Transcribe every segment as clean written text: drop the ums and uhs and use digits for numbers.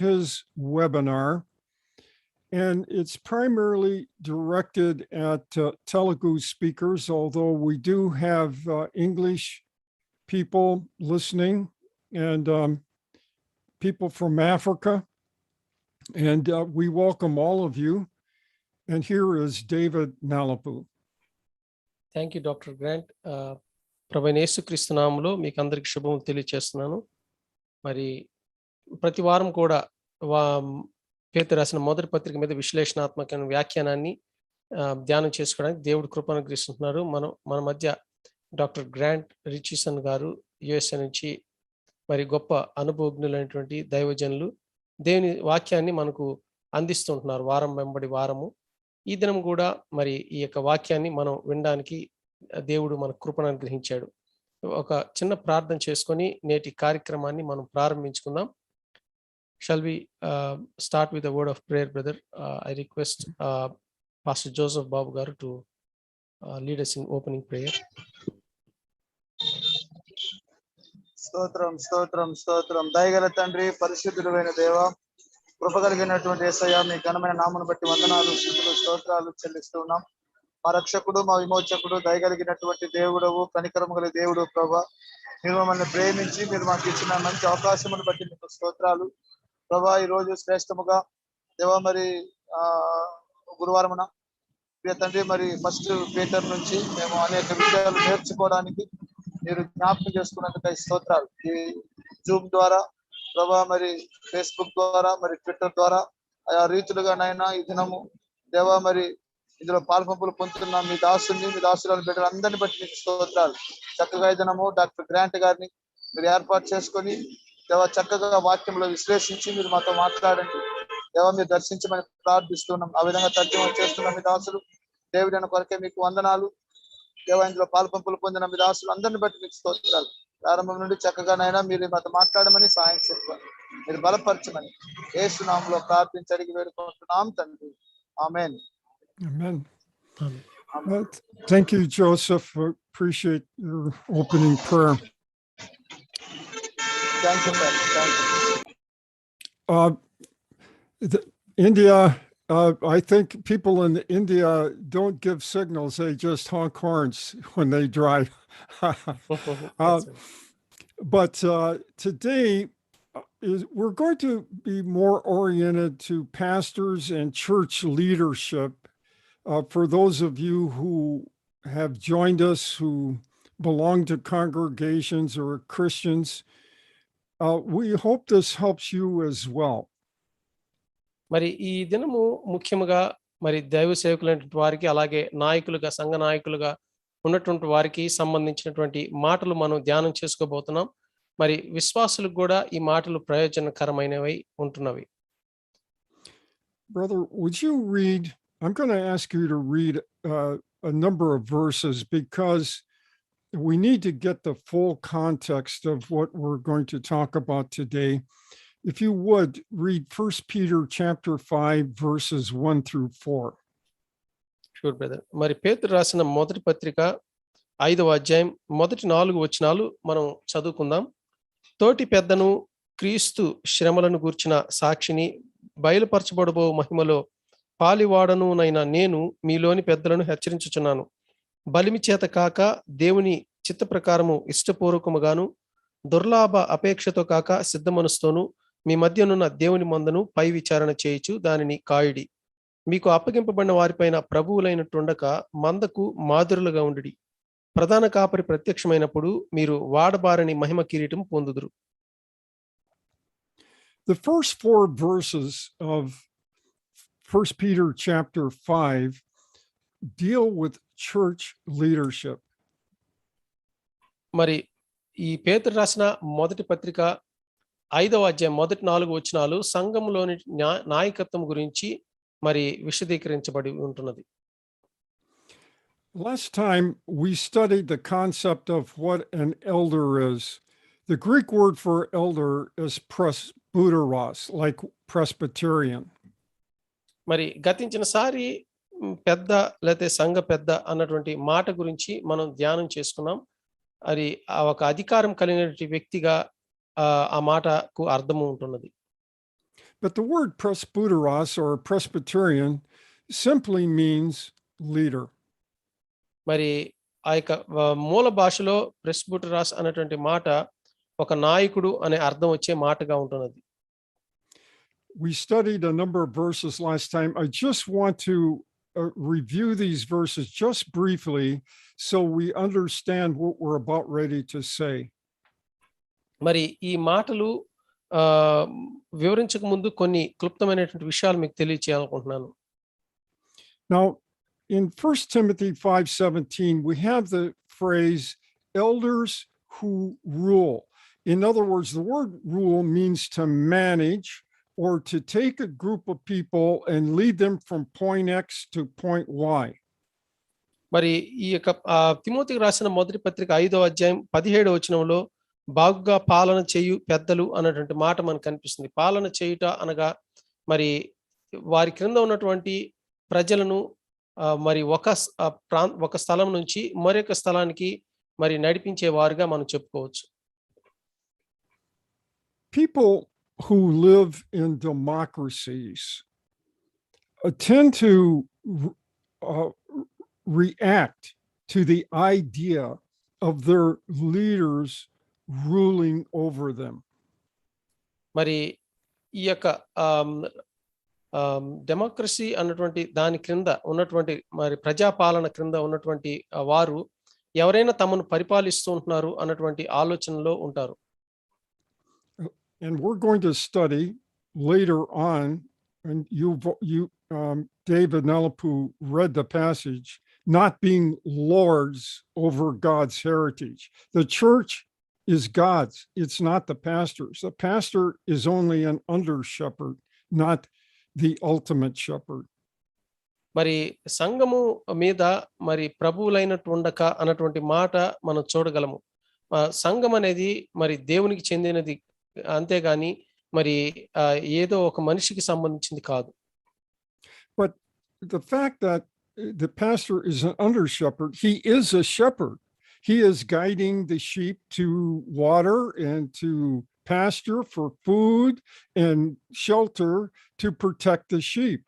his webinar, and it's primarily directed at Telugu speakers, although we do have English people listening and people from Africa. And we welcome all of you. And here is David Nalapu. Thank you, Dr. Grant. ప్రభువైన యేసుక్రీస్తు నామములో మీకు అందరికి శుభములు తెలియజేస్తున్నాను. మరి ప్రతి వారం కూడా పేతురు రాసిన మొదటి పత్రిక మీద విశ్లేషణాత్మక వ్యాఖ్యానాన్ని ధ్యానం చేసుకోవడానికి దేవుడు కృపను అనుగ్రహిస్తున్నారు. మన మధ్య డాక్టర్ గ్రాంట్ రిచర్సన్ గారు యుఎస్ఏ నుంచి మరి గొప్ప అనుభవజ్ఞులైనటువంటి దైవజనులు దేవుని వాక్యాన్ని మనకు అందిస్తుంటున్నారు వారం వెంబడి వారము. ఈ దినం కూడా మరి ఈ యొక్క వాక్యాన్ని మనం వినడానికి దేవుడు మన కృపను అనుగ్రహించాడు. ఒక చిన్న ప్రార్థన చేసుకొని నేటి కార్యక్రమాన్ని మనం ప్రారంభించుకుందాం. Shall we start with a word of prayer, brother? I request Pastor Joseph Babu garu to lead us in opening prayer. స్తోత్రం స్తోత్రం స్తోత్రం. దయగల తండ్రి, పరిశుద్ధుడైన దేవా, కృప కలిగినటువంటి యేసయ్య, మీ ఘనమైన నామమును బట్టి వందనాలు, స్తుతులు, స్తోత్రాలు చెల్లిస్తూ ఉన్నాం. మా రక్షకుడు, మా విమోచకుడు, దయగలిగినటువంటి దేవుడవు, కనికరము గల దేవుడు ప్రభా, మీరు మమ్మల్ని ప్రేమించి మీరు మాకు ఇచ్చిన మంచి అవకాశమును బట్టి మీకు స్తోత్రాలు ప్రభా. ఈ రోజు శ్రేష్టముగా దేవా మరి గురువారమున ప్రియ తండ్రి మరి ఫస్ట్ పీటర్ నుంచి మేము అనేక విషయాలు నేర్చుకోవడానికి మీరు జ్ఞాపకం చేసుకున్నందుకు స్తోత్రాలు. ఈ జూమ్ ద్వారా ప్రభా, మరి ఫేస్బుక్ ద్వారా, మరి ట్విట్టర్ ద్వారా ఆయా రీతులుగానైనా ఈ దినము దేవా మరి ఇందులో పాల్పంపులు పొందుతున్న మీ దాసుని, మీ దాసులను బిడ్డలు అందరిని బట్టి మీకు స్తోత్రాలు. చక్కగా ఈ దినము డాక్టర్ గ్రాంట్ గారిని మీరు ఏర్పాటు చేసుకొని దేవా చక్కగా వాక్యంలో విశ్లేషించి మీరు మాతో మాట్లాడండి దేవా, మీరు దర్శించమని ప్రార్థిస్తున్నాం. ఆ విధంగా తర్జుమా చేస్తున్న మీ దాసులు దేవుడైన కొరకే మీకు వందనాలు దేవా. ఇందులో పాల్పంపులు పొందిన మీ దాసులు అందరిని బట్టి మీకు స్తోత్రాలు. ప్రారంభం నుండి చక్కగానైనా మీరు మాతో మాట్లాడమని సాయం చెప్పమని, మీరు బలపరచమని యేసు నామములో ప్రార్థించి అడిగి వేడుకుంటున్నాం తండ్రి. ఆమేన్. Amen. Thank you, Joseph. Appreciate your opening prayer. Thank you, sir. Thank you. India, I think people in India don't give signals. They just honk horns when they drive. But today, we're going to be more oriented to pastors and church leadership. For those of you who have joined us, who belong to congregations or Christians, we hope this helps you as well. మరి ఈ దినము ముఖ్యముగా మరి దైవ సేవకులైనటువంటి వారికి, అలాగే నాయకులుగా, సంఘ నాయకులుగా ఉన్నటువంటి వారికి సంబంధించినటువంటి మాటలు మనం ధ్యానం చేసుకోబోతున్నాం. మరి విశ్వాసులకు కూడా ఈ మాటలు ప్రయోజనకరమైనవి ఉంటున్నవి. Brother, would you read? I'm going to ask you to read a number of verses because we need to get the full context of what we're going to talk about today. If you would read 1 Peter chapter 5 verses 1 through 4. Sure, brother. మరి పేతురు రాసిన మొదటి పత్రిక 5వ అధ్యాయం మొదటి 4 వచనాలు మనం చదువుకుందాం. తోటి పెద్దను, క్రీస్తు శ్రమలను గూర్చిన సాక్షిని, బయలుపరచబడబో మహిమలో పాలివాడనునైన నేను మీలోని పెద్దలను హెచ్చరించుచున్నాను. బలిమి చేత కాక దేవుని చిత్త ప్రకారము ఇష్టపూర్వకముగాను, దుర్లాభ అపేక్షతో కాక సిద్ధ మనసుతోను మీ మధ్యనున్న దేవుని మందను పై విచారణ చేయుచు దానిని కాయుడి. మీకు అప్పగింపబడిన వారిపైన ప్రభువులైనట్టుండక మందకు మాదిరులుగా ఉండుడి. ప్రధాన కాపరి ప్రత్యక్షమైనప్పుడు మీరు వాడబారని మహిమ కిరీటం పొందుదురు. The first 4 verses of 1 Peter chapter 5 deal with church leadership. మరి ఈ పేతురు రాసిన మొదటి పత్రిక 5వ అధ్యాయం మొదటి 4 వచనాలు సంఘంలోని నాయకత్వం గురించి మరి విశదీకరించబడి ఉంటున్నది. Last time we studied the concept of what an elder is. The Greek word for elder is presbyteros, like Presbyterian. మరి గతించిన సారి పెద్ద లేతే సంఘ పెద్ద అన్నటువంటి మాట గురించి మనం ధ్యానం చేసుకున్నాం. అది ఒక అధికారం కలిగినటువంటి వ్యక్తిగా ఆ మాటకు అర్థము ఉంటున్నది. But the word presbyteros or Presbyterian simply means leader. మరి ఆ యొక్క మూల భాషలో ప్రెస్బుటరాస్ అనేటువంటి మాట ఒక నాయకుడు అనే అర్థం వచ్చే మాటగా ఉంటున్నది. We studied a number of verses last time. I just want to review these verses just briefly so we understand what we're about ready to say. మరి ఈ మాటలు వివరించక ముందు కొన్ని క్లుప్తమైనటువంటి విషయాలు మీకు తెలియచేయాలనుకుంటున్నాను. Now, in 1 Timothy 5:17, we have the phrase elders who rule. In other words, the word rule means to manage or to take a group of people and lead them from point X to point Y. మరి ఈ యొక్క తిమోతికి రాసిన మొదటి పత్రిక 5వ అధ్యాయం 17వ వచనంలో బాగుగా పాలన చేయు పెద్దలు అన్నటువంటి మాట మనకు కనిపిస్తుంది. పాలన చేయుట అనగా మరి వారి క్రింద ఉన్నటువంటి ప్రజలను మరి ఒక స్థలం నుంచి మరొక స్థలానికి మరి నడిపించే వారుగా మనం చెప్పుకోవచ్చు. People who live in democracies tend to react to the idea of their leaders ruling over them. మరి ఈ యొక్క డెమోక్రసీ అన్నటువంటి దాని క్రింద ఉన్నటువంటి మరి ప్రజాపాలన క్రింద ఉన్నటువంటి వారు ఎవరైనా తమను పరిపాలిస్తూ ఉంటున్నారు అన్నటువంటి ఆలోచనలో ఉంటారు. And we're going to study later on, and David Nalapu read the passage, not being lords over God's heritage. The church is God's. It's not the pastor's. The pastor is only an under shepherd, not the ultimate shepherd. మరి సంఘము మీద మరి ప్రభువులైనట్టు ఉండక అన్నటువంటి మాట మనం చూడగలము. సంఘం అనేది మరి దేవునికి చెందినది అంతేగాని మరి ఏదో ఒక మనిషికి సంబంధించింది కాదు. But the fact that the pastor is an under shepherd, he is a shepherd. He is guiding the sheep to water and to pasture for food and shelter to protect the sheep.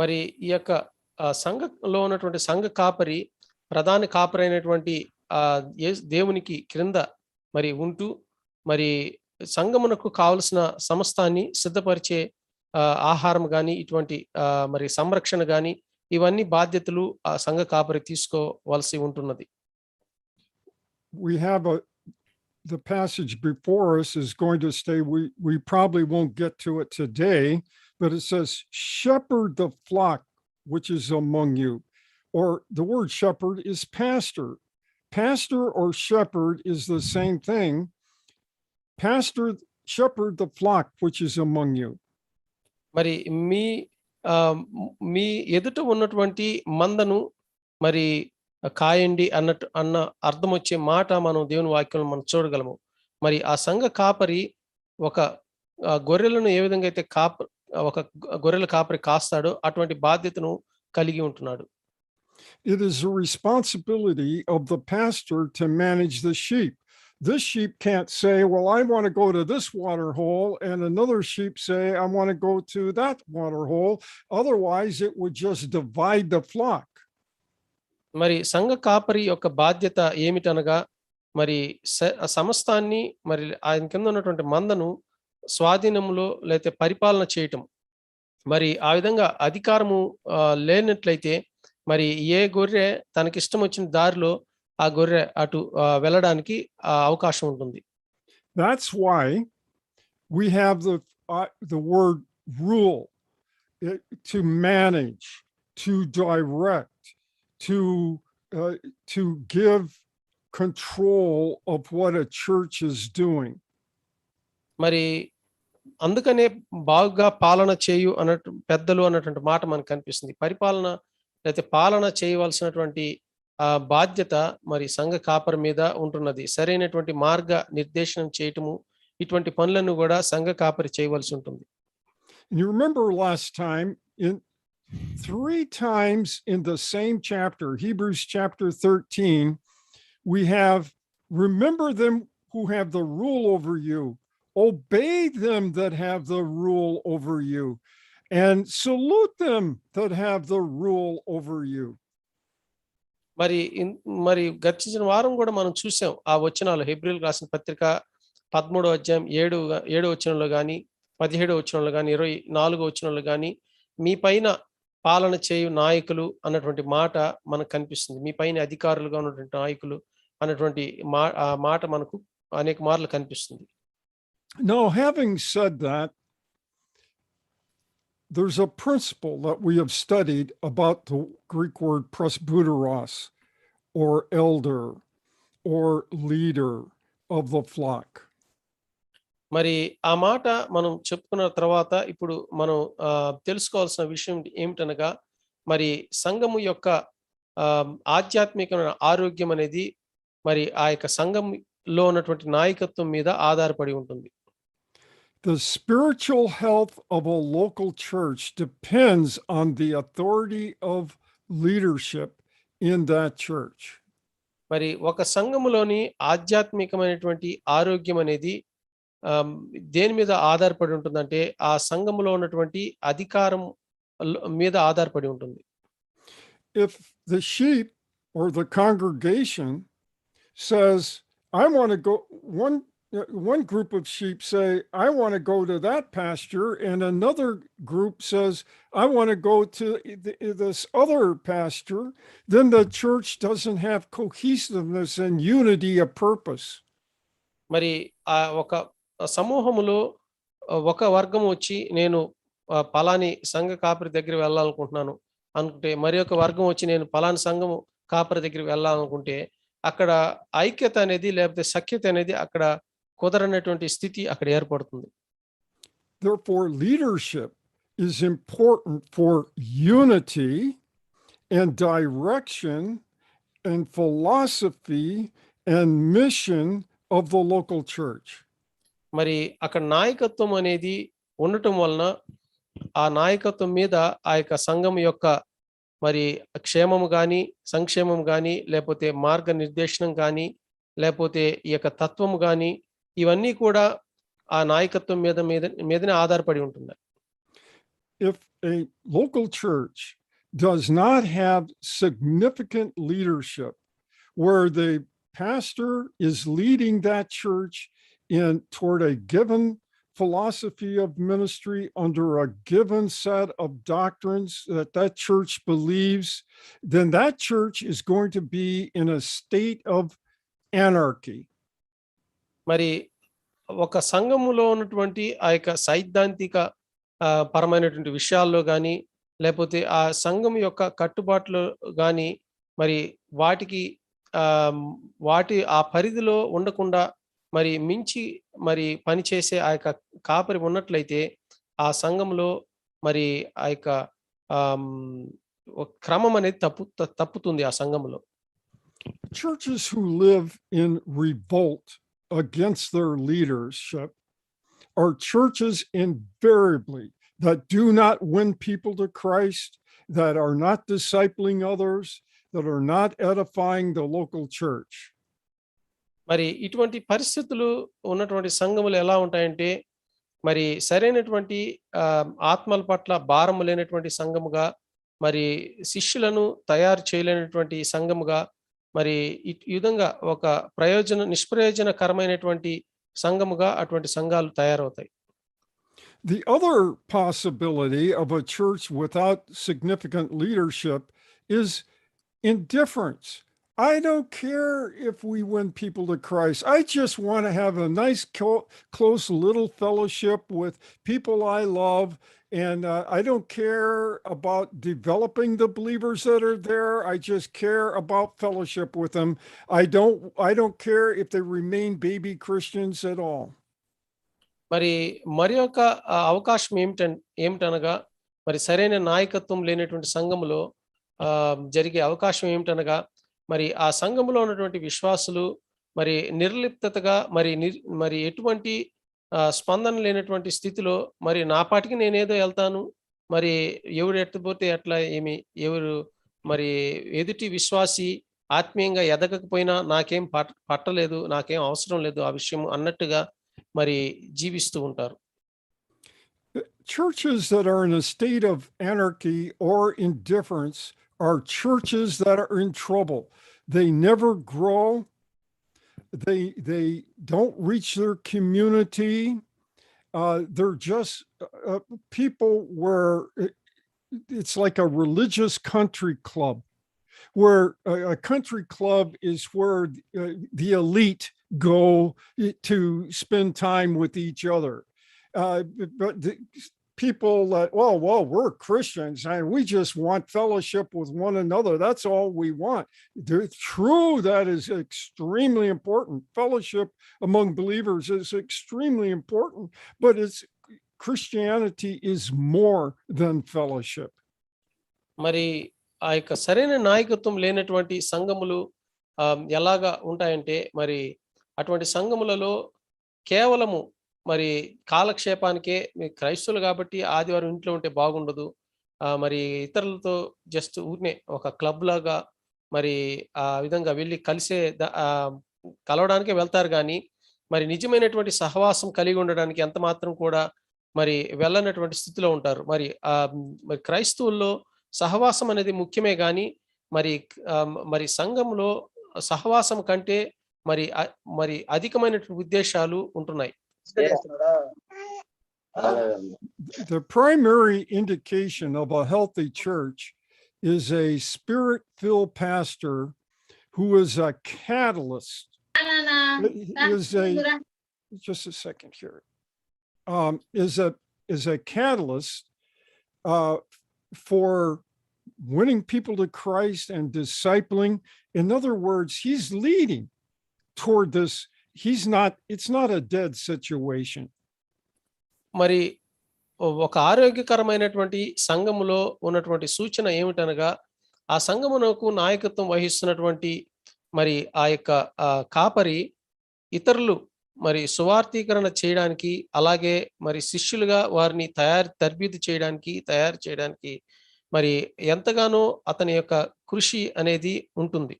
మరి ఈ యొక్క సంఘంలో ఉన్నటువంటి సంఘ కాపరి ప్రధాన కాపరి అయినటువంటి దేవునికి క్రింద మరి ఉంటూ మరి సంఘమునకు కావలసిన సమస్తాన్ని సిద్ధపరిచే ఆహారం గాని ఇటువంటి మరి సంరక్షణ గాని ఇవన్నీ బాధ్యతలు ఆ సంఘ కాపరి తీసుకోవాల్సి ఉంటున్నది. We have the passage before us is going to stay. We probably won't get to it today, but it says, shepherd the flock which is among you. Or the word shepherd is pastor. Pastor or shepherd is the same thing. Pastor, shepherd the flock which is among you. మరి మీ ఎదుట ఉన్నటువంటి మందను మరి కాయండి అన్న అర్థం వచ్చే మాట మనం దేవుని వాక్యంలో మనం చూడగలము. మరి ఆ సంఘ కాపరి ఒక గొర్రెలను ఏ విధంగా అయితే ఒక గొర్రెల కాపరి కాస్తాడో అటువంటి బాధ్యతను కలిగి ఉంటున్నాడు. It is the responsibility of the pastor to manage the sheep. This sheep can't say, well, I want to go to this water hole, and another sheep say, I want to go to that water hole. Otherwise, it would just divide the flock. మరి సంఘ కాపరి యొక్క బాధ్యత ఏమిటనగా మరి సమస్తాన్ని మరి ఆయన కింద ఉన్నటువంటి మందను స్వాధీనంలో లేకపోతే పరిపాలన చేయటం. మరి ఆ విధంగా అధికారము లేనట్లయితే మరి ఏ గొర్రె తనకిష్టం వచ్చిన దారిలో ఆ గొర్రె అటు వెళ్ళడానికి అవకాశం ఉంటుంది. That's why we have the word rule, to manage, to direct, to give control of what a church is doing. మరి అందుకనే బాగా పాలన చేయు అన్నట్టు పెద్దలు అన్నటువంటి మాట మనకు కనిపిస్తుంది. పరిపాలన లేకపోతే పాలన చేయవలసినటువంటి బాధ్యత మరి సంఘ కాపరి మీద ఉంటున్నది. సరైనటువంటి మార్గ నిర్దేశనం చేయటము ఇటువంటి పనులను కూడా సంఘ కాపరి చేయవలసి ఉంటుంది. You remember last time, in 3 times in the same chapter, Hebrews chapter 13, we have, remember them who have the rule over you, obey them that have the rule over you, and salute them that have the rule over you. మరి మరి గతించిన వారం కూడా మనం చూసాం ఆ వచనాలు. హెబ్రీయులకు రాసిన పత్రిక 13వ అధ్యాయం 7వ వచనంలో గాని, 17వ వచనంలో గాని, 24వ వచనంలో గాని, మీ పైన పాలన చేయు నాయకులు అన్నటువంటి మాట మనకు కనిపిస్తుంది. మీ పైన అధికారులుగా ఉన్నటువంటి నాయకులు అన్నటువంటి మాట మనకు అనేక మార్లు కనిపిస్తుంది. Now, having said that, there's a principle that we have studied about the Greek word presbyteros, or elder, or leader of the flock. మరి ఆ మాట మనం చెప్పుకున్న తర్వాత ఇప్పుడు మనం తెలుసుకోవాల్సిన విషయం ఏమిటనగా, మరి సంఘము యొక్క ఆధ్యాత్మికమైన ఆరోగ్యం అనేది మరి ఆ యొక్క సంఘంలో ఉన్నటువంటి నాయకత్వం మీద ఆధారపడి ఉంటుంది. The spiritual health of a local church depends on the authority of leadership in that church. మరి ఒక సంఘములోని ఆధ్యాత్మికమైనటువంటి ఆరోగ్యం అనేది దేని మీద ఆధారపడి ఉంటుందంటే, ఆ సంఘములో ఉన్నటువంటి అధికారం మీద ఆధారపడి ఉంటుంది. If the sheep or the congregation says, I want to go, one group of sheep say, I want to go to that pasture, and another group says, I want to go to this other pasture, then the church doesn't have cohesiveness and unity of purpose. మరి ఒక సమూహములో ఒక వర్గం వచ్చి నేను పలాని సంఘ కాపరి దగ్గర వెళ్ళాలనుకుంటున్నాను అనుకుంటే, మరి ఒక వర్గం వచ్చి నేను పలాని సంఘము కాపరి దగ్గర వెళ్ళాలనుకుంటే, అక్కడ ఐక్యత అనేది లేకపోతే సఖ్యత అనేది అక్కడ కుదరనటువంటి స్థితి అక్కడ ఏర్పడుతుంది. Therefore, leadership is important for unity and direction and philosophy and mission of the local church. మరి అక్కడ నాయకత్వం అనేది ఉండటం వలన ఆ నాయకత్వం మీద ఆ యొక్క సంఘం యొక్క మరి క్షేమము కానీ, సంక్షేమం కానీ, లేకపోతే మార్గ నిర్దేశనం కానీ, లేకపోతే ఈ యొక్క తత్వము కానీ, ఇవన్నీ కూడా ఆ నాయకత్వం మీదనే ఆధారపడి ఉంటుంది. If a local church does not have significant leadership where the pastor is leading that church toward a given philosophy of ministry under a given set of doctrines that church believes, then that church is going to be in a state of anarchy. మరి ఒక సంఘములో ఉన్నటువంటి ఆ యొక్క సైద్ధాంతిక పరమైనటువంటి విషయాల్లో కానీ, లేకపోతే ఆ సంఘం యొక్క కట్టుబాట్లు కానీ, మరి వాటి ఆ పరిధిలో ఉండకుండా మరి మించి మరి పనిచేసే ఆ యొక్క కాపరి ఉన్నట్లయితే ఆ సంఘంలో మరి ఆ యొక్క క్రమం అనేది తప్పుతుంది ఆ సంఘంలో. Churches who live in revolt against their leadership are churches invariably that do not win people to Christ, that are not discipling others, that are not edifying the local church. మరి ఇటువంటి పరిస్థితులు ఉన్నటువంటి సంఘములు ఎలా ఉంటాయంటే, మరి సరైనటువంటి ఆత్మల పట్ల భారము లేనటువంటి సంఘముగా, మరి శిష్యులను తయారు చేయలేనటువంటి సంఘముగా, మరి ఈ విధంగా ఒక నిష్ప్రయోజనకరమైనటువంటి సంఘముగా అటువంటి సంఘాలు తయారవుతాయి. The other possibility of a church without significant leadership is indifference. I don't care if we win people to Christ. I just want to have a nice, close little fellowship with people I love. And I don't care about developing the believers that are there. I just care about fellowship with them. I don't care if they remain baby Christians at all. మరి ఒక అవకాశం ఏమిటనగా, మరి సరైన నాయకత్వం లేనటువంటి సంఘములో జరిగే అవకాశం ఏమిటనగా, మరి ఆ సంఘములో ఉన్నటువంటి విశ్వాసులు మరి నిర్లిప్తగా మరి ఎటువంటి స్పందన లేనటువంటి స్థితిలో, మరి నా పాటికి నేనేదో వెళ్తాను, మరి ఎవరు ఎట్టపోతే ఎట్లా, ఎవరు మరి ఎదుటి విశ్వాసి ఆత్మీయంగా ఎదగకపోయినా నాకేం పట్టలేదు, నాకేం అవసరం లేదు ఆ విషయం అన్నట్టుగా మరి జీవిస్తూ ఉంటారు. Churches that are in a state of anarchy or indifference are churches that are in trouble. They never grow. They don't reach their community. They're just people where it's like a religious country club, where a country club is where the elite go to spend time with each other. But the people that, well, we're Christians and we just want fellowship with one another. That's all we want. True, that is extremely important. Fellowship among believers is extremely important, but Christianity is more than fellowship. మరి ఆ యొక్క సరైన నాయకత్వం లేనటువంటి సంఘములు ఎలాగా ఉంటాయంటే, మరి అటువంటి సంఘములలో కేవలము మరి కాలక్షేపానికే క్రైస్తవులు కాబట్టి ఆదివారం ఇంట్లో ఉంటే బాగుండదు, మరి ఇతరులతో జస్ట్ ఊరినే ఒక క్లబ్ లాగా మరి ఆ విధంగా వెళ్ళి కలవడానికే వెళ్తారు కానీ మరి నిజమైనటువంటి సహవాసం కలిగి ఉండడానికి ఎంత మాత్రం కూడా మరి వెళ్ళనటువంటి స్థితిలో ఉంటారు. మరి మరి క్రైస్తవుల్లో సహవాసం అనేది ముఖ్యమే కానీ మరి సంఘంలో సహవాసం కంటే మరి అధికమైనటువంటి ఉద్దేశాలు ఉంటున్నాయి. The primary indication of a healthy church is a spirit-filled pastor who is a catalyst. Just a second here. Is a catalyst for winning people to Christ and discipling. In other words, he's leading toward this. It's not a dead situation. మరి ఒక ఆరోగ్యకరమైనటువంటి సంఘములో ఉన్నటువంటి సూచన ఏమిటనగా, ఆ సంఘమునకు నాయకత్వం వహిస్తున్నటువంటి మరి ఆ యొక్క కాపరి ఇతరులు మరి సువార్థీకరణ చేయడానికి, అలాగే మరి శిష్యులుగా వారిని తయారు చేయడానికి మరి ఎంతగానో అతని యొక్క కృషి అనేది ఉంటుంది.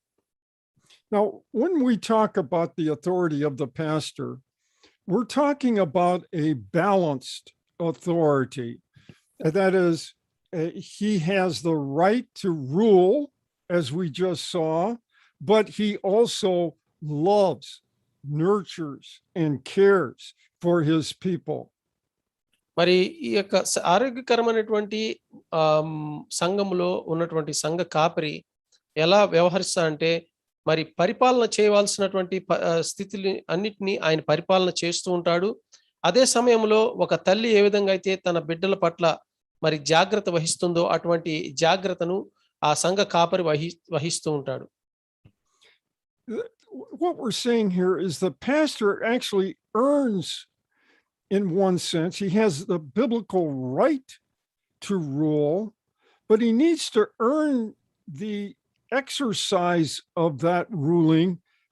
Now, when we talk about the authority of the pastor, we're talking about a balanced authority. That is, he has the right to rule, as we just saw, but he also loves, nurtures, and cares for his people. మరి ఈ యొక్క ఆరోగ్యకరమైనటువంటి సంఘములో ఉన్నటువంటి సంఘ కాపరి ఎలా వ్యవహరిస్తారంటే, మరి పరిపాలన చేయవలసినటువంటి స్థితిని అన్నిటినీ ఆయన పరిపాలన చేస్తూ ఉంటాడు. అదే సమయంలో ఒక తల్లి ఏ విధంగా అయితే తన బిడ్డల పట్ల మరి జాగ్రత్త వహిస్తుందో అటువంటి జాగ్రత్తను ఆ సంఘ కాపరి వహిస్తూ ఉంటాడు. What we're saying here is the pastor actually earns, in one sense, he has the biblical right to rule, but he needs to earn the exercise of that ruling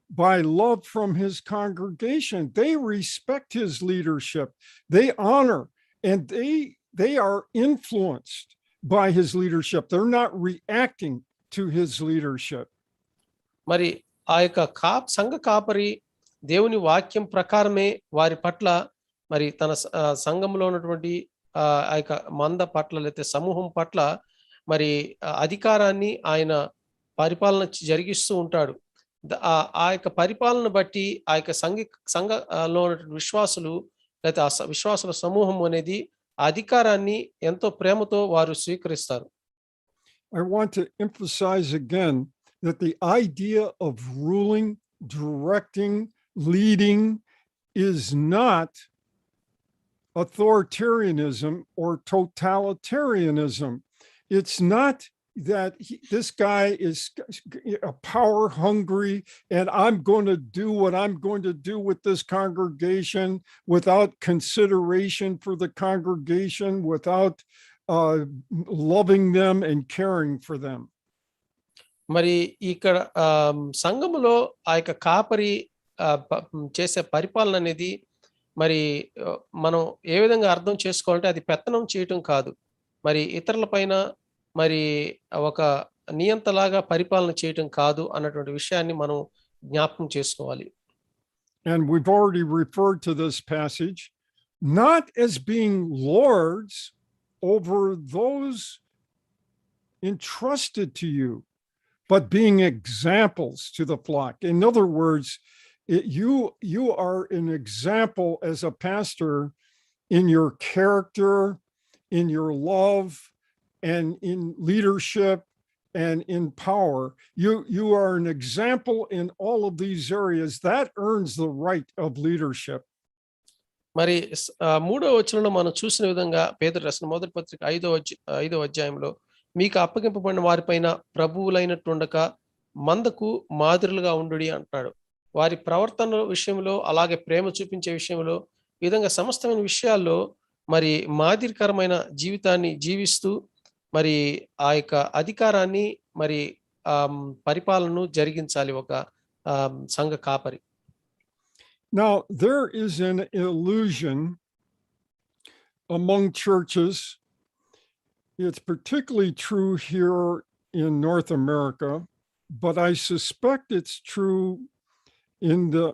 by love from his congregation. They respect his leadership, they honor, and they are influenced by his leadership. They're not reacting to his leadership. మరి ఆ యొక్క సంఘ కాపరి దేవుని వాక్యం ప్రకారమే వారి పట్ల మరి తన సంఘంలో ఉన్నటువంటి ఆ యొక్క మంద పట్ల లేకపోతే సమూహం పట్ల మరి అధికారాన్ని ఆయన పరిపాలన జరిగిస్తూ ఉంటాడు. ఆ యొక్క పరిపాలన బట్టి ఆ యొక్క సంఘంలో ఉన్నటువంటి విశ్వాసులు లేకపోతే ఆ విశ్వాసుల సమూహం అనేది అధికారాన్ని ఎంతో ప్రేమతో వారు స్వీకరిస్తారు. I want to emphasize again that the idea of ruling, directing, leading is not authoritarianism or totalitarianism. It's not that this guy is power hungry and I'm going to do what I'm going to do with this congregation without consideration for the congregation, without loving them and caring for them. మరి ఇక్కడ సంఘములో ఆ యొక్క కాపరి చేసే పరిపాలన అనేది మరి మనం ఏ విధంగా అర్థం చేసుకోవాలంటే అది పెత్తనం చేయటం కాదు, మరి ఇతరుల పైన మరి ఒక నియంతలాగా పరిపాలన చేయటం కాదు అన్నటువంటి విషయాన్ని మనం జ్ఞాపకం చేసుకోవాలి. and we've already referred to this passage, not as being lords over those entrusted to you, but being examples to the flock. In other words, you are an example as a pastor in your character, in your love, and in leadership and in power. You are an example in all of these areas. That earns the right of leadership. మరి మూడో వచనంలో మనం చూసిన విధంగా పేతురు రాసిన మొదటి పత్రిక 5వ అధ్యాయంలో మీకు అప్పగింపబడిన వారిపైన ప్రభువులైనట్టుండక మందకు మాదిరులుగా ఉండుడి అంటాడు. వారి ప్రవర్తన విషయంలో అలాగే ప్రేమ చూపించే విషయంలో ఈ విధంగా సమస్తమైన విషయాల్లో మరి మాదిరికరమైన జీవితాన్ని జీవిస్తూ మరి ఆ యొక్క అధికారాన్ని మరి పరిపాలనను జరిగించాలి ఒక సంఘ కాపరి. Now, there is an illusion among churches. It's particularly true here in North America, but I suspect it's true in the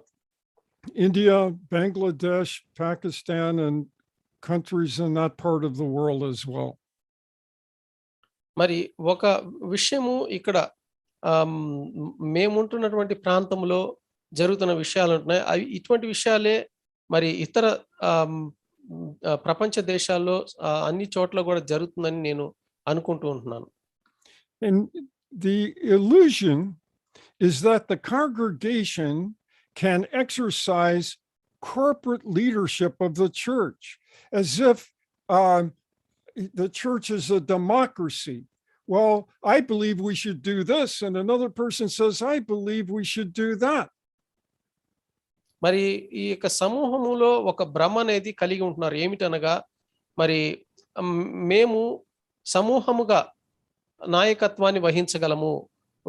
India, Bangladesh, Pakistan, and countries in that part of the world as well. మరి ఒక విషయము ఇక్కడ మేముంటున్నటువంటి ప్రాంతంలో జరుగుతున్న విషయాలు ఉంటున్నాయి. అవి ఇటువంటి విషయాలే మరి ఇతర ప్రపంచ దేశాల్లో అన్ని చోట్ల కూడా జరుగుతుందని నేను అనుకుంటూ ఉంటున్నాను. And the illusion is that the congregation can exercise corporate leadership of the church as if the church is a democracy. Well, I believe we should do this, and another person says, I believe we should do that. మరి ఈ యొక్క సమూహములో ఒక భ్రమ అనేది కలిగి ఉంటున్నారు. ఏమిటనగా మరి మేము సమూహముగా నాయకత్వాన్ని వహించగలము.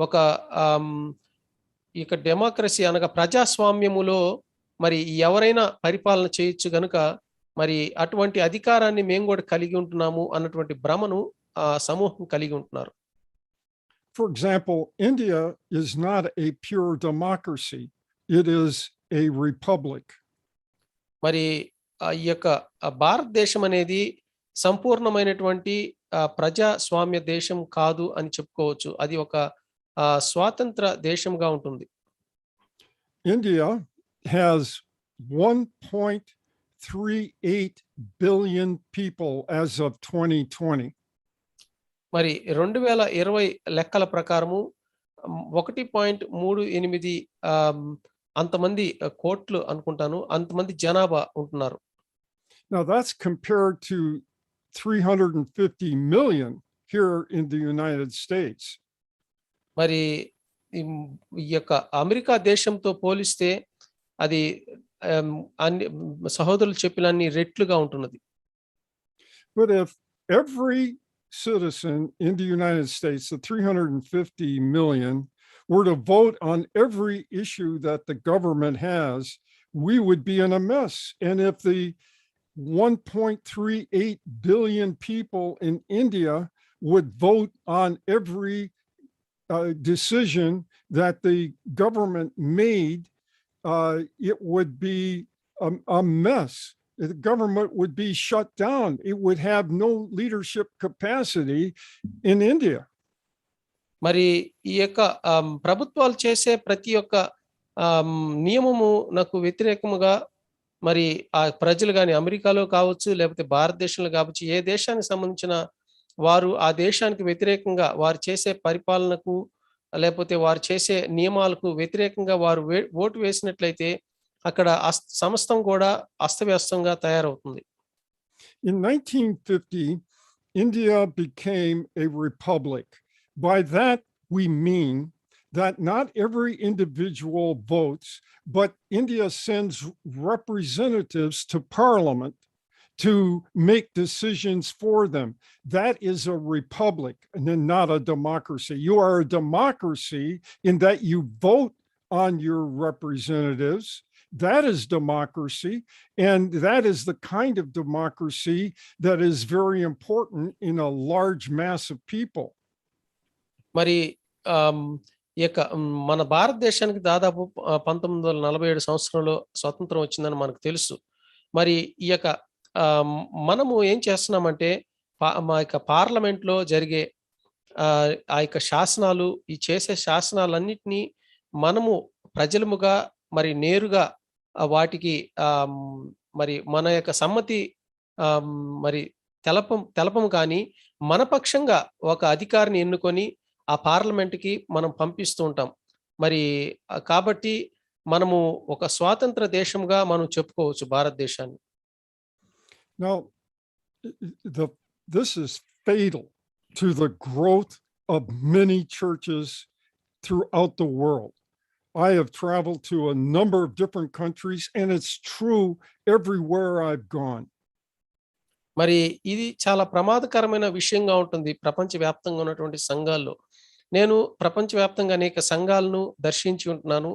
ఒక ఈ యొక్క డెమోక్రసీ అనగా ప్రజాస్వామ్యములో మరి ఎవరైనా పరిపాలన చేయొచ్చు గనుక మరి అటువంటి అధికారాన్ని మేము కూడా కలిగి ఉంటున్నాము అన్నటువంటి భ్రమను సమూహం కలిగి ఉంటున్నారు. For example, India is not a pure democracy. It is a republic. మరి ఈ యొక్క భారతదేశం అనేది సంపూర్ణమైనటువంటి ప్రజాస్వామ్య దేశం కాదు అని చెప్పుకోవచ్చు. అది ఒక స్వాతంత్ర దేశంగా ఉంటుంది. India has 1.38 billion people as of 2020. మరి 2020 లెక్కల ప్రకారము 1.38 అంతమంది కోట్లు అనుకుంటాను, అంతమంది జనాభా ఉంటున్నారు. Now that's compared to 350 million here in the United States. మరి ఈ యొక్క అమెరికా దేశంతో పోలిస్తే అది అన్ని సహోదరులు చెప్పిన అన్ని రెట్లుగా ఉంటున్నది. But if every citizen in the United States, the 350 million, were to vote on every issue that the government has, we would be in a mess. And if the 1.38 billion people in India would vote on every decision that the government made, it would be a mess. The government would be shut down. It would have no leadership capacity in India. మరి ఈ యొక్క ప్రభుత్వాలు చేసే ప్రతి ఒక్క నియమము నాకు వ్యతిరేకముగా మరి ఆ ప్రజలు కానీ అమెరికాలో కావచ్చు లేకపోతే భారతదేశంలో కావచ్చు ఏ దేశానికి సంబంధించిన వారు ఆ దేశానికి వ్యతిరేకంగా వారు చేసే పరిపాలనకు లేకపోతే వారు చేసే నియమాలకు వ్యతిరేకంగా వారు ఓటు వేసినట్లయితే అక్కడ సమస్తం కూడా అస్తవ్యస్తంగా తయారవుతుంది. In 1950, India became a republic. By that, we mean that not every individual votes, but India sends representatives to parliament to make decisions for them. That is a republic and not a democracy. You are a democracy in that you vote on your representatives. That is democracy, and that is the kind of democracy that is very important in a large mass of people. మరి ఈ యొక్క మన భారతదేశానికి దాదాపు 1947 సంవత్సరంలో స్వతంత్రం వచ్చిందని మనకు తెలుసు. మరి ఈ యొక్క మనము ఏం చేస్తున్నామంటే మా యొక్క పార్లమెంట్‌లో జరిగే ఆ యొక్క శాసనాలు, ఈ చేసే శాసనాలన్నిటినీ మనము ప్రజలముగా మరి నేరుగా వాటికి మరి మన యొక్క సమ్మతి మరి తెలపము కానీ, మన పక్షంగా ఒక అధికారిని ఎన్నుకొని ఆ పార్లమెంట్‌కి మనం పంపిస్తూ ఉంటాం. మరి కాబట్టి మనము ఒక స్వాతంత్ర దేశంగా మనం చెప్పుకోవచ్చు భారతదేశాన్ని. Now, this is fatal to the growth of many churches throughout the world. I have traveled to a number of different countries, and it's true everywhere I've gone. మరి ఇది చాలా ప్రమాదకరమైన విషయంగా ఉంటుంది ప్రపంచవ్యాప్తంగా ఉన్నటువంటి సంఘాల్లో. నేను ప్రపంచవ్యాప్తంగా అనేక సంఘాలను దర్శించి ఉంటున్నాను.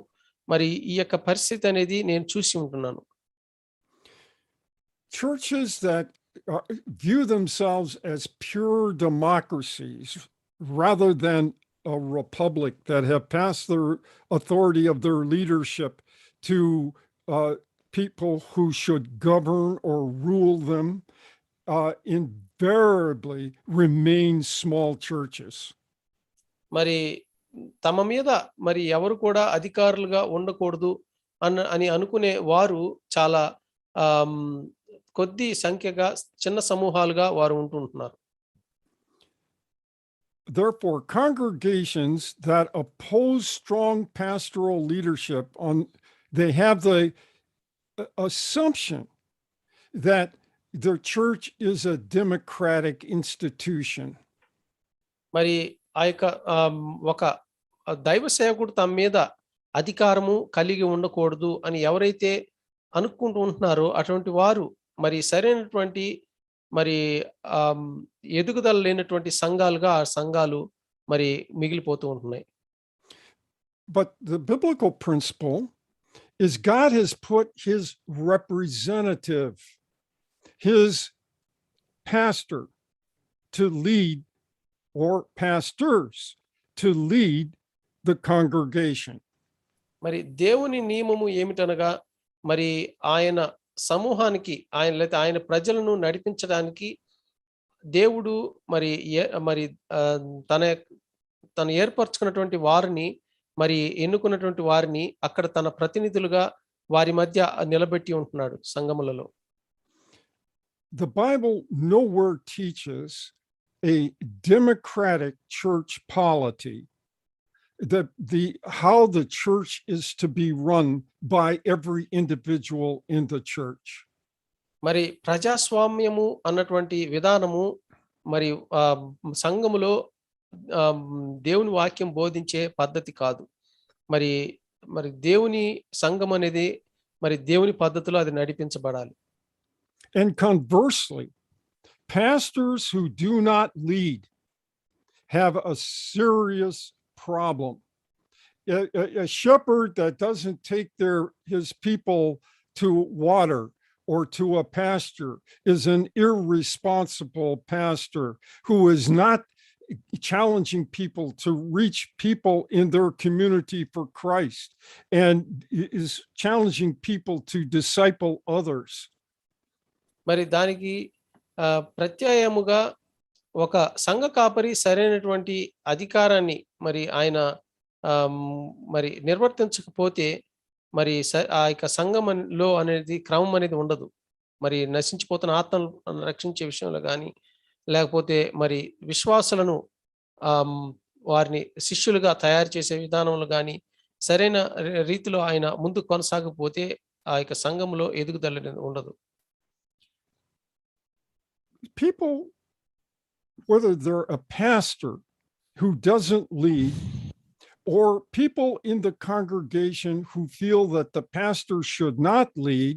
మరి ఈ యొక్క పరిస్థితి అనేది నేను చూసి ఉంటున్నాను. Churches that view themselves as pure democracies rather than a republic that have passed the authority of their leadership to people who should govern or rule them invariably remain small churches. మరి తమ మీద మరి ఎవరు కూడా అధికారులుగా ఉండకూడదు అని అనుకునే వారు చాలా కొద్ది సంఖ్యగా చిన్న సమూహాలుగా వారు ఉంటున్నారు. Therefore, congregations that oppose strong pastoral leadership they have the assumption that the church is a democratic institution. మరి ఆ యొక్క ఒక దైవ సేవకుడు తమ మీద అధికారము కలిగి ఉండకూడదు అని ఎవరైతే అనుకుంటూ ఉంటున్నారో అటువంటి వారు మరి సరైనటువంటి మరి ఎదుగుదల లేనటువంటి సంఘాలుగా ఆ సంఘాలు మరి మిగిలిపోతూ ఉంటున్నాయి. But the biblical principle is God has put his representative, his pastor, to lead, or pastors to lead the congregation. మరి దేవుని నియమము ఏమిటనగా మరి ఆయన సమూహానికి ఆయన ప్రజలను నడిపించడానికి దేవుడు మరి మరి తను ఏర్పరచుకున్నటువంటి వారిని మరి ఎన్నుకున్నటువంటి వారిని అక్కడ తన ప్రతినిధులుగా వారి మధ్య నిలబెట్టి ఉంటున్నాడు సంఘములలో. The Bible nowhere teaches a democratic church polity, how the church is to be run by every individual in the church. మరి ప్రజాస్వామ్యము అన్నటువంటి విధానము మరి సంఘములో దేవుని వాక్యం బోధించే పద్ధతి కాదు. మరి దేవుని సంఘం అనేది మరి దేవుని పద్ధతిలో అది నడిపించబడాలి. And conversely, pastors who do not lead have a serious problem. A shepherd that doesn't take his people to water or to a pasture is an irresponsible pastor who is not challenging people to reach people in their community for Christ and is challenging people to disciple others. మరి దానికి ప్రత్యాయముగా ఒక సంఘ కాపరి సరైనటువంటి అధికారాన్ని మరి ఆయన మరి నిర్వర్తించకపోతే మరి ఆ యొక్క సంఘంలో అనేది క్రమం అనేది ఉండదు. మరి నశించిపోతున్న ఆత్మను రక్షించే విషయంలో కానీ లేకపోతే మరి విశ్వాసులను వారిని శిష్యులుగా తయారు చేసే విధానంలో కానీ సరైన రీతిలో ఆయన ముందు కొనసాగకపోతే ఆ యొక్క సంఘంలో ఎదుగుదల ఉండదు. People, whether they're a pastor who doesn't lead, or people in the congregation who feel that the pastor should not lead,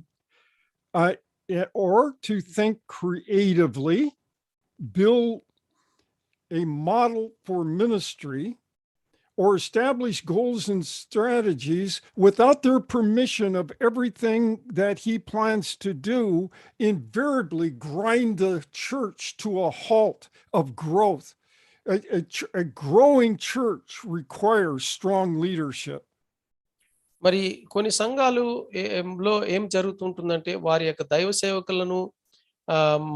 or to think creatively, build a model for ministry, or establish goals and strategies without their permission of everything that he plans to do, invariably grind the church to a halt of growth a growing church requires strong leadership. మరి కొన్ని సంఘాలు లో ఏం జరుగుతుంటుందంటే వారి యొక్క దైవ సేవకులను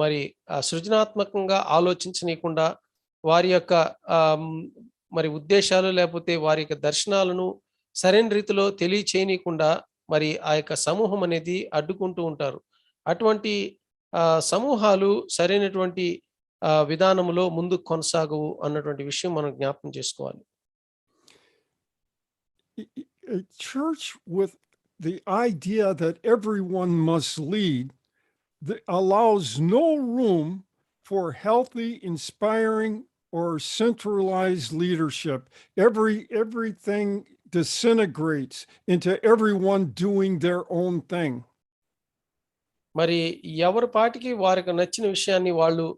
మరి సృజనాత్మకంగా ఆలోచించనీయకుండా వారి యొక్క మరి ఉద్దేశాలు లేకపోతే వారి యొక్క దర్శనాలను సరైన రీతిలో తెలియచేయనీయకుండా మరి ఆ యొక్క సమూహం అనేది అడ్డుకుంటూ ఉంటారు. అటువంటి సమూహాలు సరైనటువంటి విధానములో ముందుకు కొనసాగవు అన్నటువంటి విషయం మనం జ్ఞాపకం చేసుకోవాలి. A church with the idea that everyone must lead that allows no room for healthy, inspiring, or centralized leadership. Everything disintegrates into everyone doing their own thing. మరి ఎవరి పాటికి వారికి నచ్చిన విషయాన్ని వాళ్ళు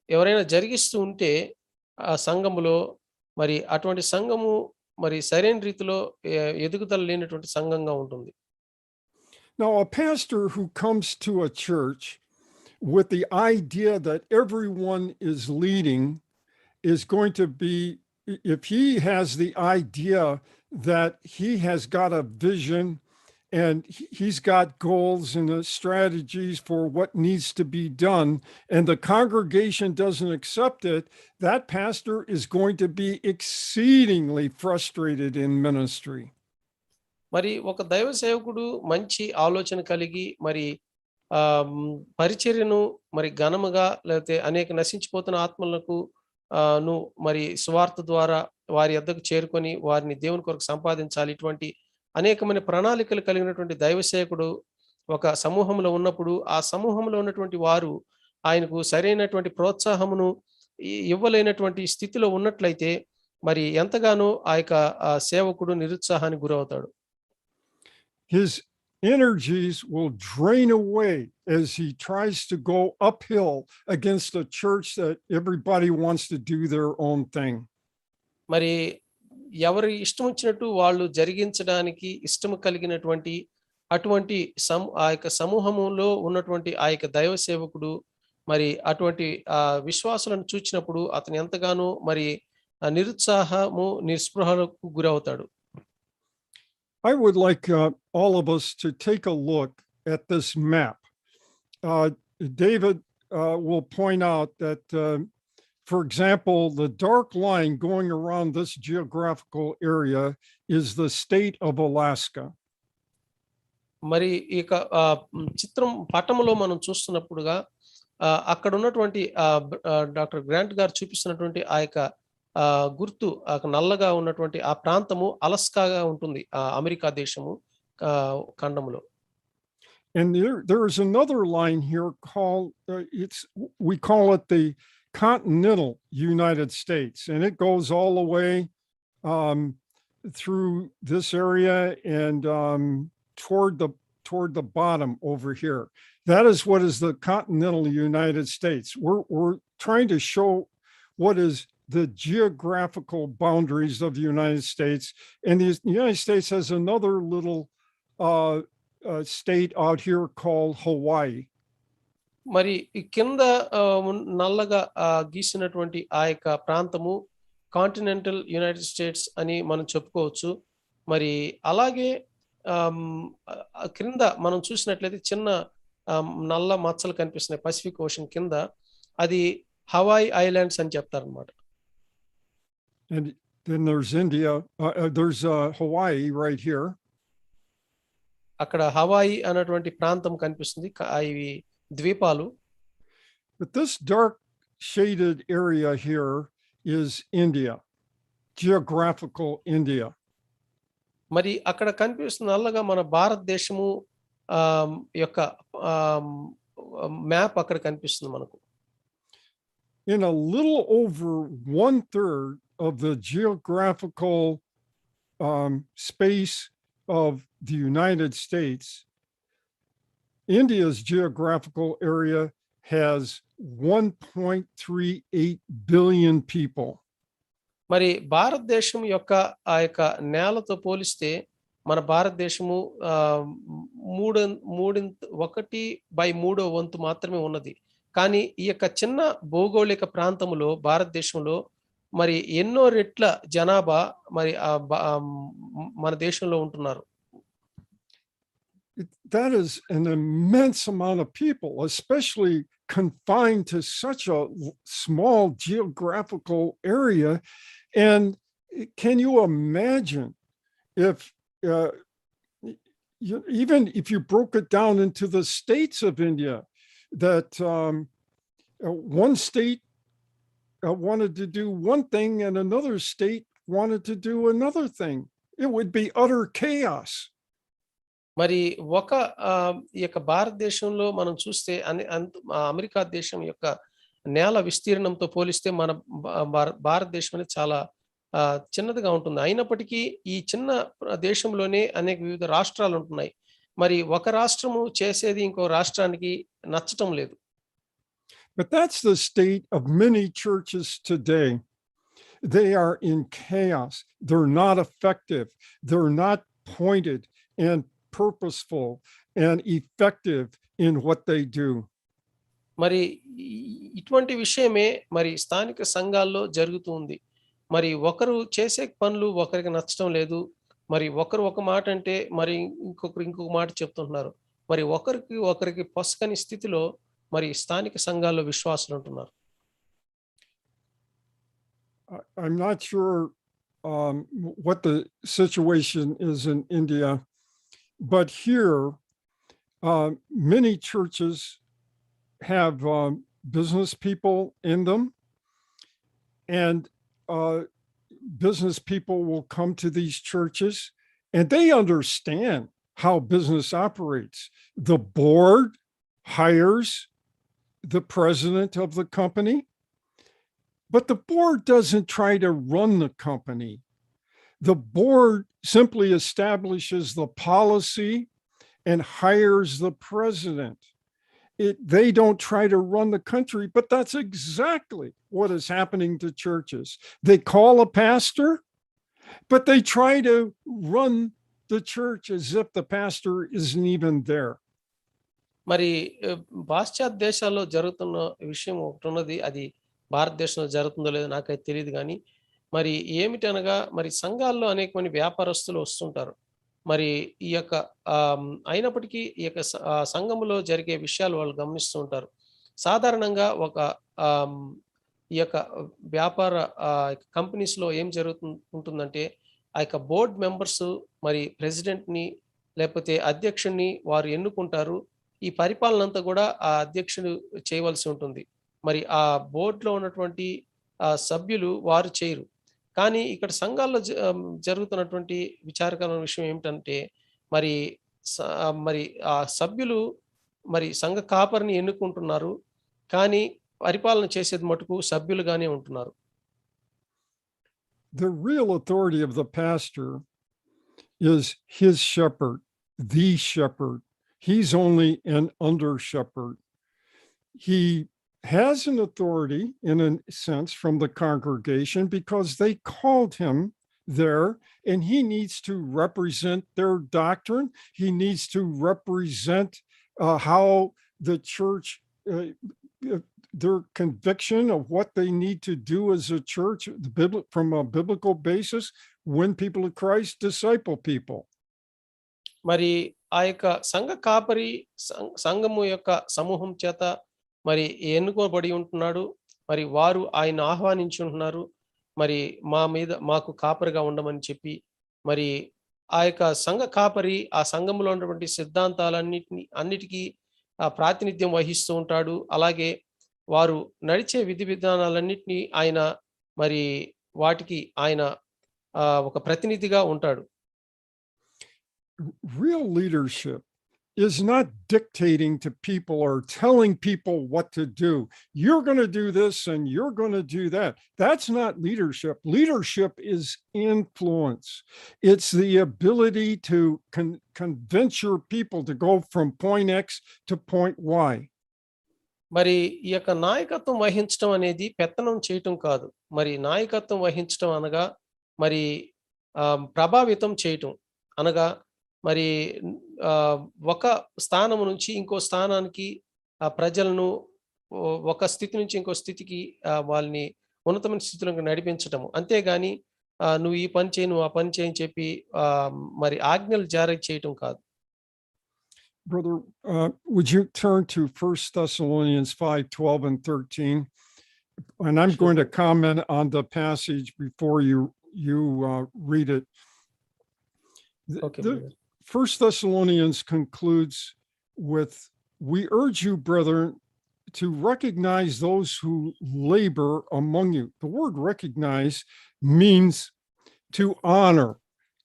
ఎవరైనా జరిగిస్తూ ఉంటే ఆ సంఘములో మరి అటువంటి సంఘము మరి సరైన రీతిలో ఎదుగుదల లేనటువంటి సంఘంగా ఉంటుంది. Now, a pastor who comes to a church with the idea that everyone is leading is going to be, if he has the idea that he has got a vision and he's got goals and strategies for what needs to be done, and the congregation doesn't accept it, that pastor is going to be exceedingly frustrated in ministry. మరి ఒక దైవ సేవకుడు మంచి ఆలోచన కలిగి మరి పరిచర్యను మరి ఘనముగా లేకపోతే అనేక నశించిపోతున్న ఆత్మలకు మరి సువార్త ద్వారా వారి యొద్దకు చేరుకొని వారిని దేవుని కొరకు సంపాదించాలి. ఇటువంటి అనేకమైన ప్రణాళికలు కలిగినటువంటి దైవ సేవకుడు ఒక సమూహంలో ఉన్నప్పుడు ఆ సమూహంలో ఉన్నటువంటి వారు ఆయనకు సరైనటువంటి ప్రోత్సాహమును ఇవ్వలేనటువంటి స్థితిలో ఉన్నట్లయితే మరి ఎంతగానో ఆ యొక్క సేవకుడు నిరుత్సాహానికి గురవుతాడు. His energies will drain away as he tries to go uphill against a church that everybody wants to do their own thing. మరి ఎవరి ఇష్టం వచ్చినట్టు వాళ్ళు జరిగించడానికి ఇష్టం కలిగినటువంటి అటువంటి ఆ యొక్క సమూహములో ఉన్నటువంటి ఆ యొక్క దైవ సేవకుడు మరి అటువంటి విశ్వాసులను చూచినప్పుడు అతను ఎంతగానో మరి నిరుత్సాహము నిస్పృహలకు గురవుతాడు. I would like all of us to take a look at this map. David will point out that, for example, the dark line going around this geographical area is the state of Alaska. మరి ఇక చిత్రం పటములో మనం చూస్తున్నప్పుడుగా అక్కడ ఉన్నటువంటి doctor grant గారు చూపిస్తున్నటువంటి ఆ యొక్క గుర్తు నల్లగా ఉన్నటువంటి ఆ ప్రాంతము అలస్కాగా ఉంటుంది అమెరికా దేశము ఖండములో. And there is another line here called we call it the continental United States, and it goes all the way through this area and toward the bottom over here. That is what is the continental United States. We're trying to show what is the geographical boundaries of the United States, and the United States has another little state out here called Hawaii. మరి ఈ కింద నల్లగా గీసినటువంటి ఆ యొక్క ప్రాంతము continental United states అని మనం చెప్పుకోవచ్చు. మరి అలాగే క్రింద మనం చూసినట్లయితే చిన్న నల్ల మచ్చలు కనిపిస్తున్నాయి పసిఫిక్ ఓషన్ కింద, అది హవాయి ఐలాండ్స్ అని చెప్తారనమాట. And then there's India, there's Hawaii right here. అక్కడ హవాయి అన్నటువంటి ప్రాంతం కనిపిస్తుంది, ఇవి ద్వీపాలు. But this dark shaded area here is India, geographical India. మరి అక్కడ కనిపిస్తున్న నల్లగా మన భారతదేశము యొక్క మ్యాప్ అక్కడ కనిపిస్తుంది మనకు. In a little over 1/3 of the geographical space of the United States, India's geographical area has 1.38 billion people. మరి భారతదేశం యొక్క ఆ యొక్క నేలతో పోలిస్తే మన భారతదేశము 1/3 వంతు మాత్రమే ఉన్నది. కానీ ఈ యొక్క చిన్న భౌగోళిక ప్రాంతంలో భారతదేశంలో మరి ఎన్నో రెట్ల జనాభా మరి మన దేశంలో ఉంటున్నారు. That is an immense amount of people, especially confined to such a small geographical area. And can you imagine if even if you broke it down into the states of India, that one state wanted to do one thing and another state wanted to do another thing, it would be utter chaos. మరి ఒక ఈ యొక్క భారతదేశంలో మనం చూస్తే America దేశం యొక్క నేల విస్తీర్ణంతో పోలిస్తే మన భారతదేశం అనేది చాలా చిన్నదిగా ఉంటుంది. అయినప్పటికీ ఈ చిన్న దేశంలోనే అనేక వివిధ రాష్ట్రాలు ఉంటున్నాయి. మరి ఒక రాష్ట్రము చేసేది ఇంకో రాష్ట్రానికి నచ్చటం లేదు. But that's the state of many churches today. They are in chaos. They're not effective. They're not pointed and purposeful and effective in what they do. మరి ఇటువంటి విషయమే మరి స్థానిక సంఘాల్లో జరుగుతుంది. మరి ఒకరు చేసే పనులు ఒకరికి నచ్చడం లేదు. మరి ఒకరు ఒక మాట అంటే మరి ఇంకొక మాట చెప్తుంటున్నారు. మరి ఒకరికి పొసగని స్థితిలో మరి స్థానిక సంఘాల్లో విశ్వాసులు ఉంటున్నారు. I'm not sure what the situation is in India, but here many churches have business people in them, and business people will come to these churches and they understand how business operates. The board hires the president of the company, but the board doesn't try to run the company. The board simply establishes the policy and hires the president. They don't try to run the country, but that's exactly what is happening to churches. They call a pastor, but they try to run the church as if the pastor isn't even there. మరి పాశ్చాత్య దేశాల్లో జరుగుతున్న విషయం ఒకటి ఉన్నది. అది భారతదేశంలో జరుగుతుందో లేదో నాకైతే తెలియదు కానీ మరి ఏమిటనగా మరి సంఘాల్లో అనేక మంది వ్యాపారస్తులు వస్తుంటారు. మరి ఈ యొక్క అయినప్పటికీ ఈ యొక్క సంఘములో జరిగే విషయాలు వాళ్ళు గమనిస్తూ ఉంటారు. సాధారణంగా ఈ యొక్క వ్యాపార కంపెనీస్లో ఏం ఉంటుందంటే ఆ యొక్క బోర్డ్ మెంబర్స్ మరి ప్రెసిడెంట్ని లేకపోతే అధ్యక్షుడిని వారు ఎన్నుకుంటారు. ఈ పరిపాలన అంతా కూడా ఆ అధ్యక్షుడు చేయవలసి ఉంటుంది. మరి ఆ బోర్డులో ఉన్నటువంటి సభ్యులు వారు చేయరు. కానీ ఇక్కడ సంఘాల్లో జరుగుతున్నటువంటి విచారకరమైన విషయం ఏమిటంటే మరి ఆ సభ్యులు మరి సంఘ కాపరిని ఎన్నుకుంటున్నారు. కానీ పరిపాలన చేసేది మటుకు సభ్యులుగానే ఉంటున్నారు. The real authority of the pastor is his shepherd, the shepherd. He's only an under shepherd. He has an authority in a sense from the congregation because they called him there, and he needs to represent their doctrine. He needs to represent how the church, their conviction of what they need to do as a church from a biblical basis, win people to Christ, disciple people. మరి ఆ యొక్క సంఘ కాపరి సంఘము యొక్క సమూహం చేత మరి ఎన్నుకోబడి ఉంటున్నాడు. మరి వారు ఆయన ఆహ్వానించి ఉంటున్నారు. మరి మాకు కాపరిగా ఉండమని చెప్పి మరి ఆ యొక్క సంఘ కాపరి ఆ సంఘంలో ఉన్నటువంటి అన్నిటికీ ప్రాతినిధ్యం వహిస్తూ ఉంటాడు. అలాగే వారు నడిచే విధి విధానాలన్నిటినీ ఆయన మరి వాటికి ఆయన ఒక ప్రతినిధిగా ఉంటాడు. Real leadership is not dictating to people or telling people what to do. You're going to do this and you're going to do that. That's not leadership. Leadership is influence. It's the ability to convince your people to go from point X to point Y. మరి ఈ యొక్క నాయకత్వం వహించడం అనేది పెత్తనం చేయటం కాదు. మరి నాయకత్వం వహించడం అనగా మరి ప్రభావితం చేయటం అనగా మరి ఒక స్థానం నుంచి ఇంకో స్థానానికి ప్రజలను ఒక స్థితి నుంచి ఇంకో స్థితికి వాళ్ళని ఉన్నతమైన స్థితిలోకి నడిపించటము. అంతేగాని నువ్వు ఈ పని చేయి, నువ్వు ఆ పని చేయి అని చెప్పి మరి ఆజ్ఞలు జారీ చేయటం కాదు. Brother, would you turn to 1 Thessalonians 5:12 and 13? And I'm Sure. going to comment on the passage before you read it. Okay, The brother. 1 Thessalonians concludes with, "We urge you, brethren, to recognize those who labor among you." The word recognize means to honor,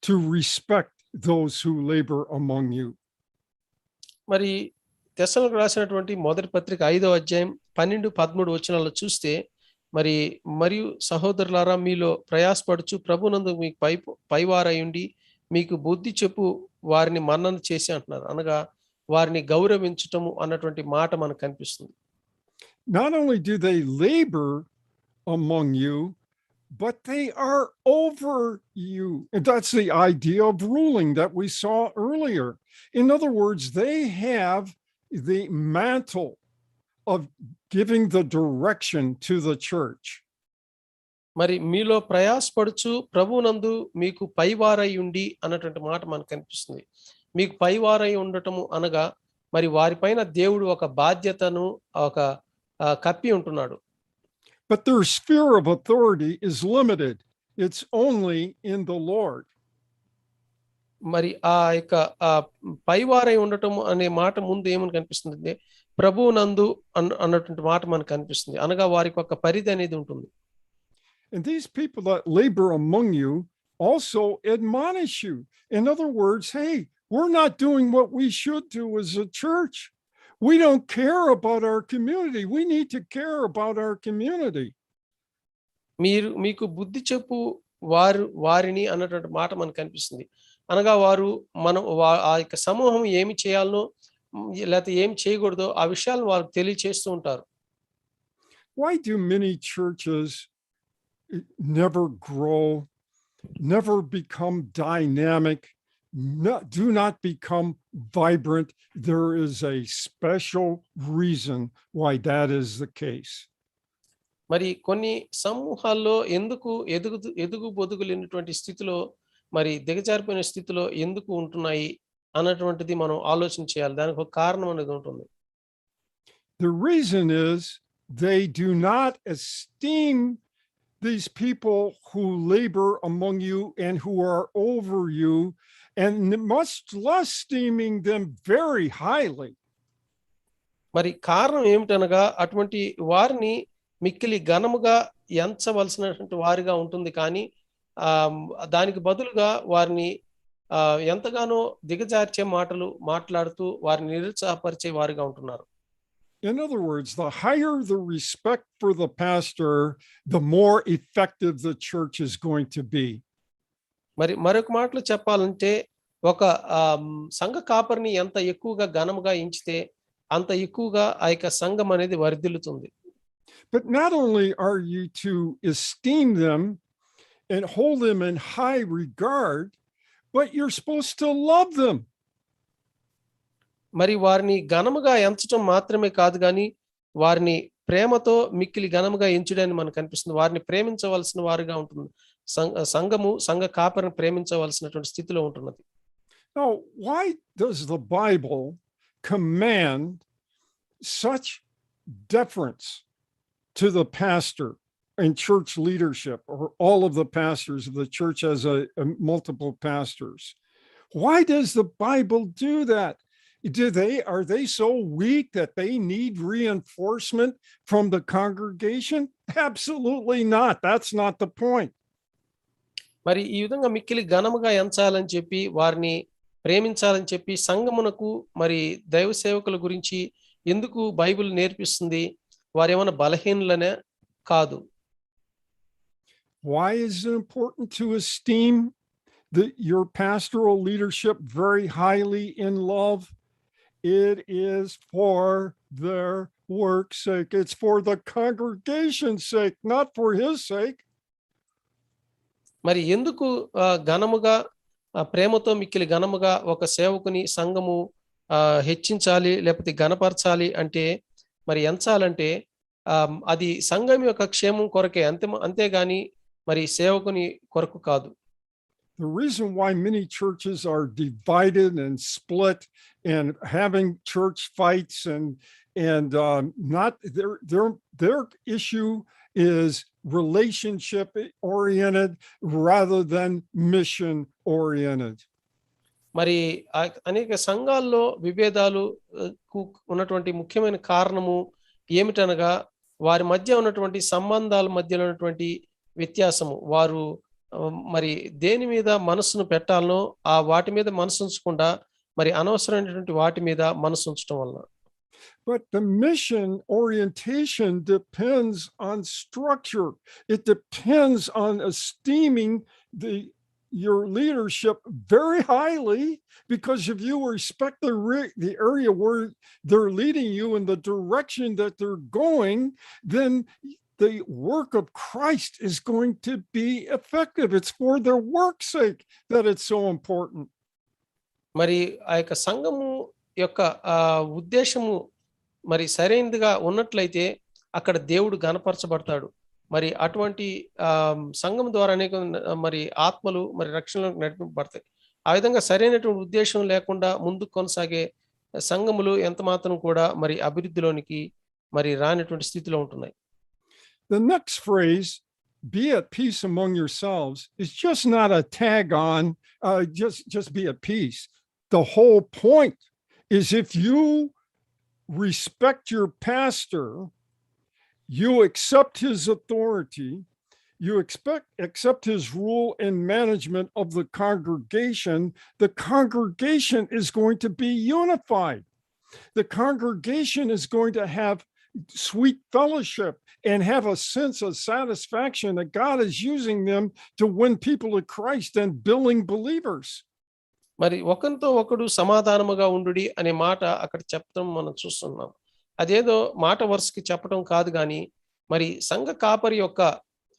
to respect those who labor among you. మరి తెస్సలోనికీయులకు రాసినటువంటి మొదటి పత్రిక 5వ అధ్యాయం 12, 13 వచనాల్లో చూస్తే మరియు సహోదరులారా, మీలో ప్రయాసపడుచు ప్రభునందు మీకు పైవారయుండి మీకు బుద్ధి చెప్పు వారిని మన్నన చేసి అంటున్నారు. అనగా వారిని గౌరవించటము అన్నటువంటి మాట మనకు కనిపిస్తుంది. Not only do they labor among you, but they are over you. And that's the idea of ruling that we saw earlier. In other words, they have the mantle of giving the direction to the church. మరి మీలో ప్రయాసపడుచు ప్రభువునందు మీకు పైవారై ఉండి అన్నటువంటి మాట మనకు కనిపిస్తుంది. మీకు పైవారై ఉండటము అనగా మరి వారిపైన దేవుడు ఒక బాధ్యతను ఒక కప్పి ఉంటున్నాడు. But their sphere of authority is limited. It's only in the Lord. మరి ఆ యొక్క పైవారై ఉండటం అనే మాట ముందు ఏమని కనిపిస్తుంది? ప్రభువునందు అన్నటువంటి మాట మనకు కనిపిస్తుంది. అనగా వారికి ఒక పరిధి అనేది ఉంటుంది. And these people that labor among you also admonish you. In other words, hey, we're not doing what we should do as a church. We don't care about our community. We need to care about our community. మీకు బుద్ధి చెప్పు వారిని అన్నటువంటి మాట మనకు కనిపిస్తుంది. అనగా వారు ఆ యొక్క సమూహం ఏమి చేయాలనో లేకపోతే ఏమి చేయకూడదో ఆ విషయాలను వారికి తెలియచేస్తూ ఉంటారు. Why do many churches never grow, never become dynamic, do not become vibrant? There is a special reason why that is the case. మరి కొన్ని సమూహాల్లో ఎందుకు ఎదుగు బొదుగులేనటువంటి స్థితిలో మరి దిగజారిపోయిన స్థితిలో ఎందుకు ఉంటున్నాయి అన్నటువంటిది మనం ఆలోచన చేయాలి. దానికి ఒక కారణం అనేది ఉంటుంది. The reason is they do not esteem these people who labor among you and who are over you, and much less esteeming them very highly. మరి కారణం ఏమిటనగా అటువంటి వారిని మిక్కిలి ఘనముగా ఎంచవలసినటువంటి వారిగా ఉంటుంది. కానీ దానికి బదులుగా వారిని ఎంతగానో దిగజార్చే మాటలు మాట్లాడుతూ వారిని నిరుత్సాహపరిచే వారిగా ఉంటున్నారు. In other words, the higher the respect for the pastor, the more effective the church is going to be. మరి మరొక మాటలో చెప్పాలంటే ఒక సంఘ కాపరిని ఎంత ఎక్కువగా ఘనముగా ఎంచితే అంత ఎక్కువగా ఆ యొక్క సంఘం అనేది వర్ధిల్లుతుంది. But not only are you to esteem them and hold them in high regard, but you're supposed to love them. మరి వారిని ఘనముగా ఎంచడం మాత్రమే కాదు కానీ వారిని ప్రేమతో మిక్కిలి ఘనముగా ఎంచడాన్ని మనకు కనిపిస్తుంది. వారిని ప్రేమించవలసిన వారిగా ఉంటుంది. సంఘ కాపరిని ప్రేమించవలసినటువంటి స్థితిలో ఉంటున్నది. Now, why does the Bible command such deference to the pastor and church leadership, or all of the pastors of the church as multiple pastors? Why does the Bible do that? Are they so weak that they need reinforcement from the congregation? Absolutely not. That's not the point. మరి ఈ విధంగా మిక్కిలి ఘనముగా ఎంచాలని చెప్పి వారిని ప్రేమించాలని చెప్పి సంఘమునకు మరి దైవ సేవకుల గురించి ఎందుకు బైబిల్ నేర్పిస్తుంది? వారేమైనా బలహీనులనే కాదు. Why is it important to esteem your pastoral leadership very highly in love? It is for their work's sake. It's for the congregation's sake, not for his sake. మరి ఎందుకు ఘనముగా ప్రేమతో మిక్కిలి ఘనముగా ఒక సేవకుని సంఘము హెచ్చించాలి లేకపోతే ఘనపరచాలి అంటే మరి ఎంచాలంటే అది సంఘం యొక్క క్షేమం కొరకే, అంతేగాని మరి సేవకుని కొరకు కాదు. The reason why many churches are divided and split and having church fights and not their issue is relationship oriented rather than mission oriented. మరి అనేక సంఘాల్లో విభేదాలు ఉన్నటువంటి ముఖ్యమైన కారణము ఏమిటనగా వారి మధ్య ఉన్నటువంటి సంబంధాల మధ్యలో ఉన్నటువంటి వ్యత్యాసము. వారు మరి దేని మీద మనసును పెట్టాలనో ఆ వాటి మీద మనసు ఉంచకుండా మరి అనవసరమైనటువంటి వాటి మీద మనసు ఉంచడం వలన. But the mission orientation depends on structure. It depends on esteeming your leadership very highly, because if you respect the area where they're leading you in the direction that they're going, then the work of Christ is going to be effective. It's for their work's sake that it's so important. మరి ఆ యొక్క సంఘము యొక్క ఉద్దేశము మరి సరైనదిగా ఉన్నట్లయితే అక్కడ దేవుడు గణపరచబడతాడు. మరి అటువంటి సంఘం ద్వారా అనేక మరి ఆత్మలు మరి రక్షణలోకి నడిపింపబడతాయి. ఆ విధంగా సరైనటువంటి ఉద్దేశం లేకుండా ముందుకు కొనసాగే సంఘములు ఎంత మాత్రం కూడా మరి అభివృద్ధిలోనికి మరి రానటువంటి స్థితిలో ఉంటున్నాయి. The next phrase, be at peace among yourselves, is just not a tag on, just be at peace. The whole point is if you respect your pastor, you accept his authority, you accept his rule and management of the congregation is going to be unified. The congregation is going to have sweet fellowship and have a sense of satisfaction that God is using them to win people to Christ and building believers. మరి ఒకరితో ఒకడు సమాధానముగా ఉండుడి అనే మాట అక్కడ చెప్పడం మనం చూస్తున్నాం. అదేదో మాట వరుసకి చెప్పడం కాదు కానీ మరి సంఘ కాపరి యొక్క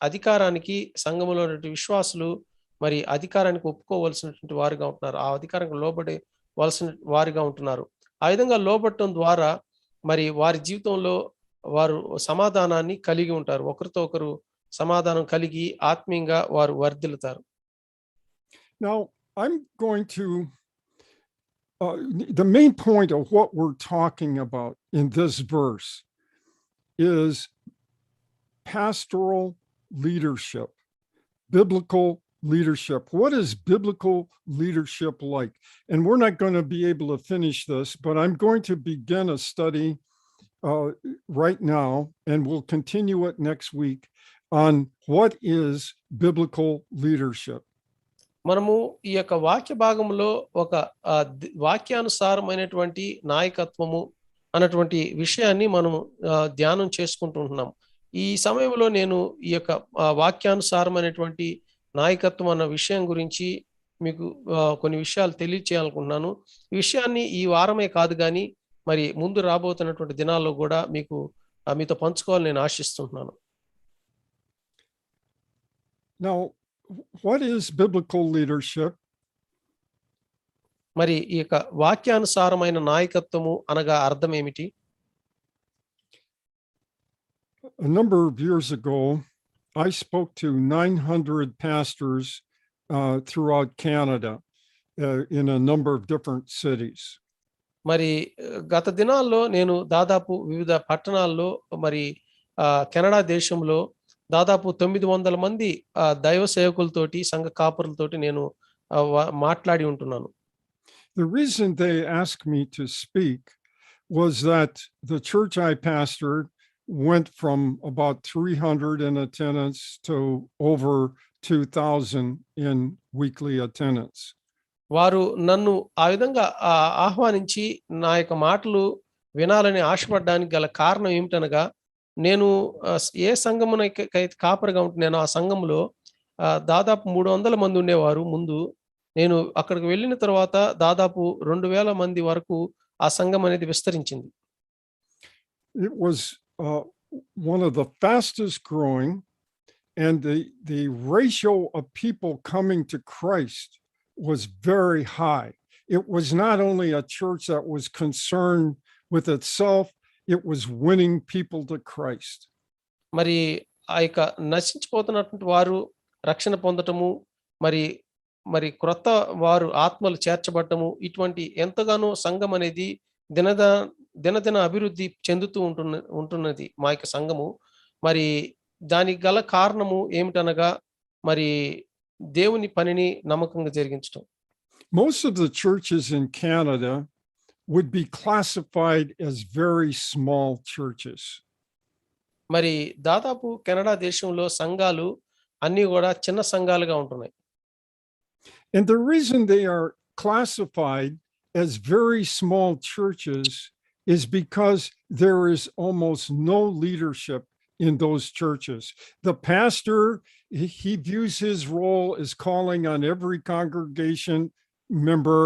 అధికారానికి సంఘములో విశ్వాసులు మరి అధికారానికి ఒప్పుకోవలసినటువంటి వారుగా ఉంటున్నారు. ఆ అధికారానికి లోబడవలసిన వారుగా ఉంటున్నారు. ఆ విధంగా లోబడటం ద్వారా మరి వారి జీవితంలో వారు సమాధానాన్ని కలిగి ఉంటారు. ఒకరితో ఒకరు సమాధానం కలిగి ఆత్మీయంగా వారు వర్ధిల్లుతారు. Now, I'm going to, the main point of what we're talking about in this verse is pastoral leadership, biblical leadership. What is biblical leadership like? And we're not going to be able to finish this, but I'm going to begin a study right now, and we'll continue it next week on what is biblical leadership. మనము ఈ యొక్క వాక్య భాగంలో ఒక వాక్యానుసారమైనటువంటి నాయకత్వము అన్నటువంటి విషయాన్ని మనము ధ్యానం చేసుకుంటున్నాం. ఈ సమయంలో నేను ఈ యొక్క వాక్యానుసారమైనటువంటి నాయకత్వం అన్న విషయం గురించి మీకు కొన్ని విషయాలు తెలియచేయాలనుకుంటున్నాను. ఈ విషయాన్ని ఈ వారమే కాదు కానీ మరి ముందు రాబోతున్నటువంటి దినాల్లో కూడా మీతో పంచుకోవాలని నేను ఆశిస్తున్నాను. Now, what is biblical leadership? మరి ఈ యొక్క వాక్యానుసారమైన నాయకత్వము అనగా అర్థం ఏమిటి? A number of years ago, I spoke to 900 pastors throughout Canada in a number of different cities. మరి గత దినాల్లో నేను దాదాపు వివిధ పట్టణాల్లో మరి కెనడా దేశంలో దాదాపు 900 మంది దైవ సేవకులతోటి సంఘ కాపరులతోటి నేను మాట్లాడి ఉంటున్నాను. The reason they asked me to speak was that the church I pastored went from about 300 in attendance to over 2,000 in weekly attendance. వారు నన్ను ఆ విధంగా ఆహ్వానించి నా యొక్క మాటలు వినాలని ఆశపడడానికి గల కారణం ఏమిటనగా నేను ఏ సంఘమునకైతే కాపరిగా ఉంటున్నానో ఆ సంఘంలో దాదాపు 300 మంది ఉండేవారు ముందు. నేను అక్కడికి వెళ్ళిన తర్వాత దాదాపు 2000 మంది వరకు ఆ సంఘం అనేది విస్తరించింది. It was one of the fastest growing, and the ratio of people coming to Christ was very high. It was not only a church that was concerned with itself, it was winning people to Christ. మరి ఆ యొక్క నశించిపోతున్నటువంటి వారు రక్షణ పొందటము, మరి మరి క్రొత్త వారు ఆత్మలు చేర్చబడటము, ఇటువంటి ఎంతగానో సంఘం అనేది దినద దినదిన అభివృద్ధి చెందుతూ ఉంటున్నది మా యొక్క సంఘము. మరి దానికి గల కారణము ఏమిటనగా మరి దేవుని పనిని నమ్మకంగా జరిగించటం. Most of the churches in Canada would be classified as very small churches. మరి దాదాపు కెనడా దేశంలో సంఘాలు అన్నీ కూడా చిన్న సంఘాలుగా ఉంటున్నాయి. And the reason they are classified as very small churches is because there is almost no leadership in those churches. The pastor, he views his role as calling on every congregation member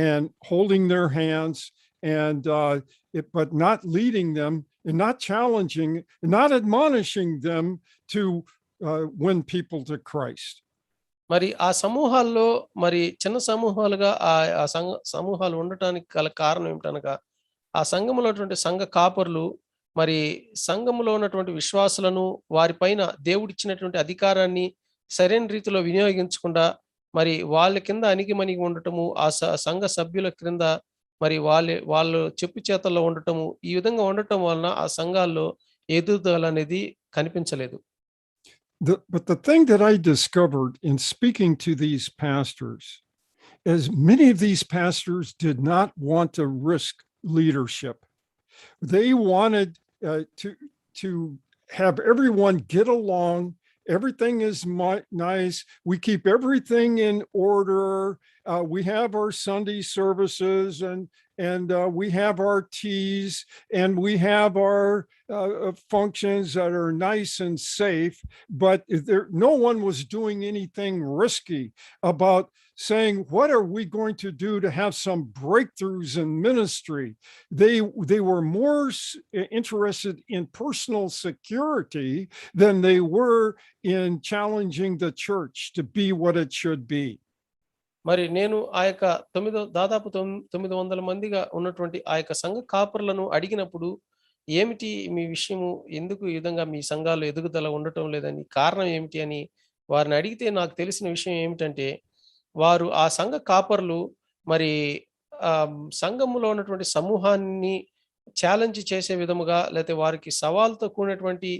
and holding their hands and but not leading them and not challenging, not admonishing them to win people to Christ. మరి ఆ సమూహాల్లో మరి చిన్న సమూహాలుగా ఆ సమూహాలు ఉండటానికి గల కారణం ఏమిటనగా ఆ సంఘములో ఉన్నటువంటి సంఘ కాపరులు మరి సంఘములో ఉన్నటువంటి విశ్వాసులను వారిపైన దేవుడిచ్చినటువంటి అధికారాన్ని సరైన రీతిలో వినియోగించకుండా మరి వాళ్ళ కింద అణిగిమణిగి ఉండటము, ఆ సంఘ సభ్యుల క్రింద మరి వాళ్ళు చెప్పు చేతల్లో ఉండటము, ఈ విధంగా ఉండటం వలన ఆ సంఘాల్లో ఎదుగుదల అనేది కనిపించలేదు. But the thing that I discovered in speaking to these pastors is many of these pastors did not want to risk leadership. They wanted to have everyone get along. Everything is nice. We keep everything in order. We have our Sunday services and we have our teas and we have our functions that are nice and safe, but no one was doing anything risky about saying, what are we going to do to have some breakthroughs in ministry? They were more interested in personal security than they were in challenging the church to be what it should be. మరి నేను ఆ యొక్క దాదాపు 900 మందిగా ఉన్నటువంటి ఆ యొక్క సంఘ కాపరులను అడిగినప్పుడు, ఏమిటి మీ విషయము, ఎందుకు ఈ విధంగా మీ సంఘాలు ఎదుగుదల ఉండటం లేదని, కారణం ఏమిటి అని వారిని అడిగితే నాకు తెలిసిన విషయం ఏమిటంటే, వారు ఆ సంఘ కాపరులు మరి సంఘములో ఉన్నటువంటి సమూహాన్ని ఛాలెంజ్ చేసే విధముగా, లేకపోతే వారికి సవాల్తో కూడినటువంటి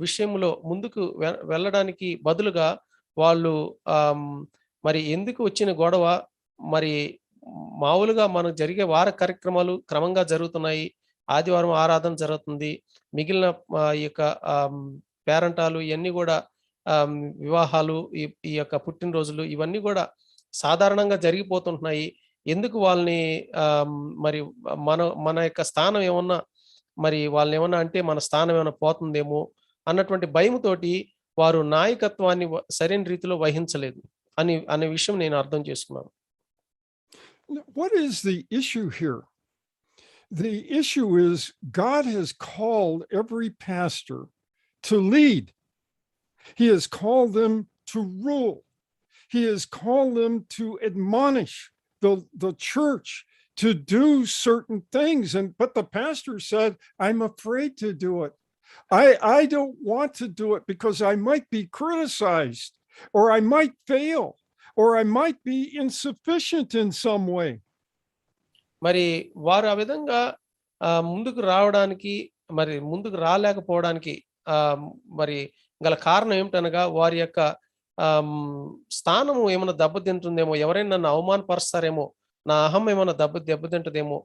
విషయంలో ముందుకు వెళ్ళడానికి బదులుగా వాళ్ళు మరి ఎందుకు వచ్చిన గొడవ, మరి మామూలుగా మనకు జరిగే వార కార్యక్రమాలు క్రమంగా జరుగుతున్నాయి, ఆదివారం ఆరాధన జరుగుతుంది, మిగిలిన ఈ యొక్క పేరంటాలు ఇవన్నీ కూడా వివాహాలు, ఈ యొక్క పుట్టినరోజులు ఇవన్నీ కూడా సాధారణంగా జరిగిపోతుంటున్నాయి. ఎందుకు వాళ్ళని మరి మన యొక్క స్థానం ఏమన్నా, మరి వాళ్ళని ఏమన్నా అంటే మన స్థానం ఏమైనా పోతుందేమో అన్నటువంటి భయముతోటి వారు నాయకత్వాన్ని సరైన రీతిలో వహించలేదు అనే విషయం నేను అర్థం చేసుకున్నాను. What is the issue here? The issue is God has called every pastor to lead. He has called them to rule. He has called them to admonish the church to do certain things. But the pastor said, I'm afraid to do it. I don't want to do it because I might be criticized, or I might fail, or I might be insufficient in some way. మరి వారు ఆ విధంగా ముందుకు రావడానికి, మరి ముందుకు రాలేకపోవడానికి మరి గల కారణం ఏమిటనగా, వారి యొక్క స్థానము ఏమైనా దెబ్బతింటుందేమో, ఎవరైనా నన్ను అవమానపరుస్తారేమో, నా అహం ఏమైనా దెబ్బతింటదేమో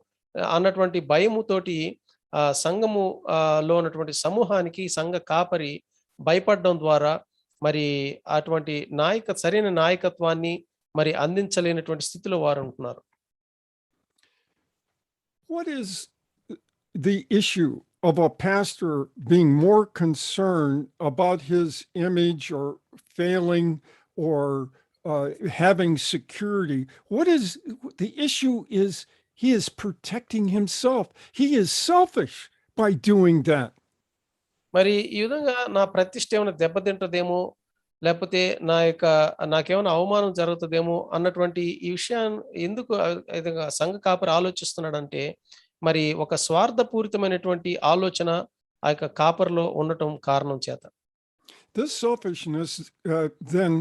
అన్నటువంటి భయముతోటి సంఘము లో ఉన్నటువంటి సమూహానికి సంఘ కాపరి భయపడడం ద్వారా మరి అటువంటి సరైన నాయకత్వాన్ని మరి అందించలేనటువంటి స్థితిలో వారు ఉంటున్నారు. What is the issue of a pastor being more concerned about his image or failing or having security? What is the issue? Is he is protecting himself. He is selfish by doing that. మరి ఈ విధంగా నా ప్రతిష్ట ఏమైనా దెబ్బతింటదేమో, లేకపోతే నాకేమైనా అవమానం జరుగుతుందేమో అన్నటువంటి ఈ విషయాన్ని ఎందుకు సంఘ కాపరి ఆలోచిస్తున్నాడంటే, మరి ఒక స్వార్థపూరితమైనటువంటి ఆలోచన ఆ యొక్క కాపరిలో ఉండటం కారణం చేత. This selfishness then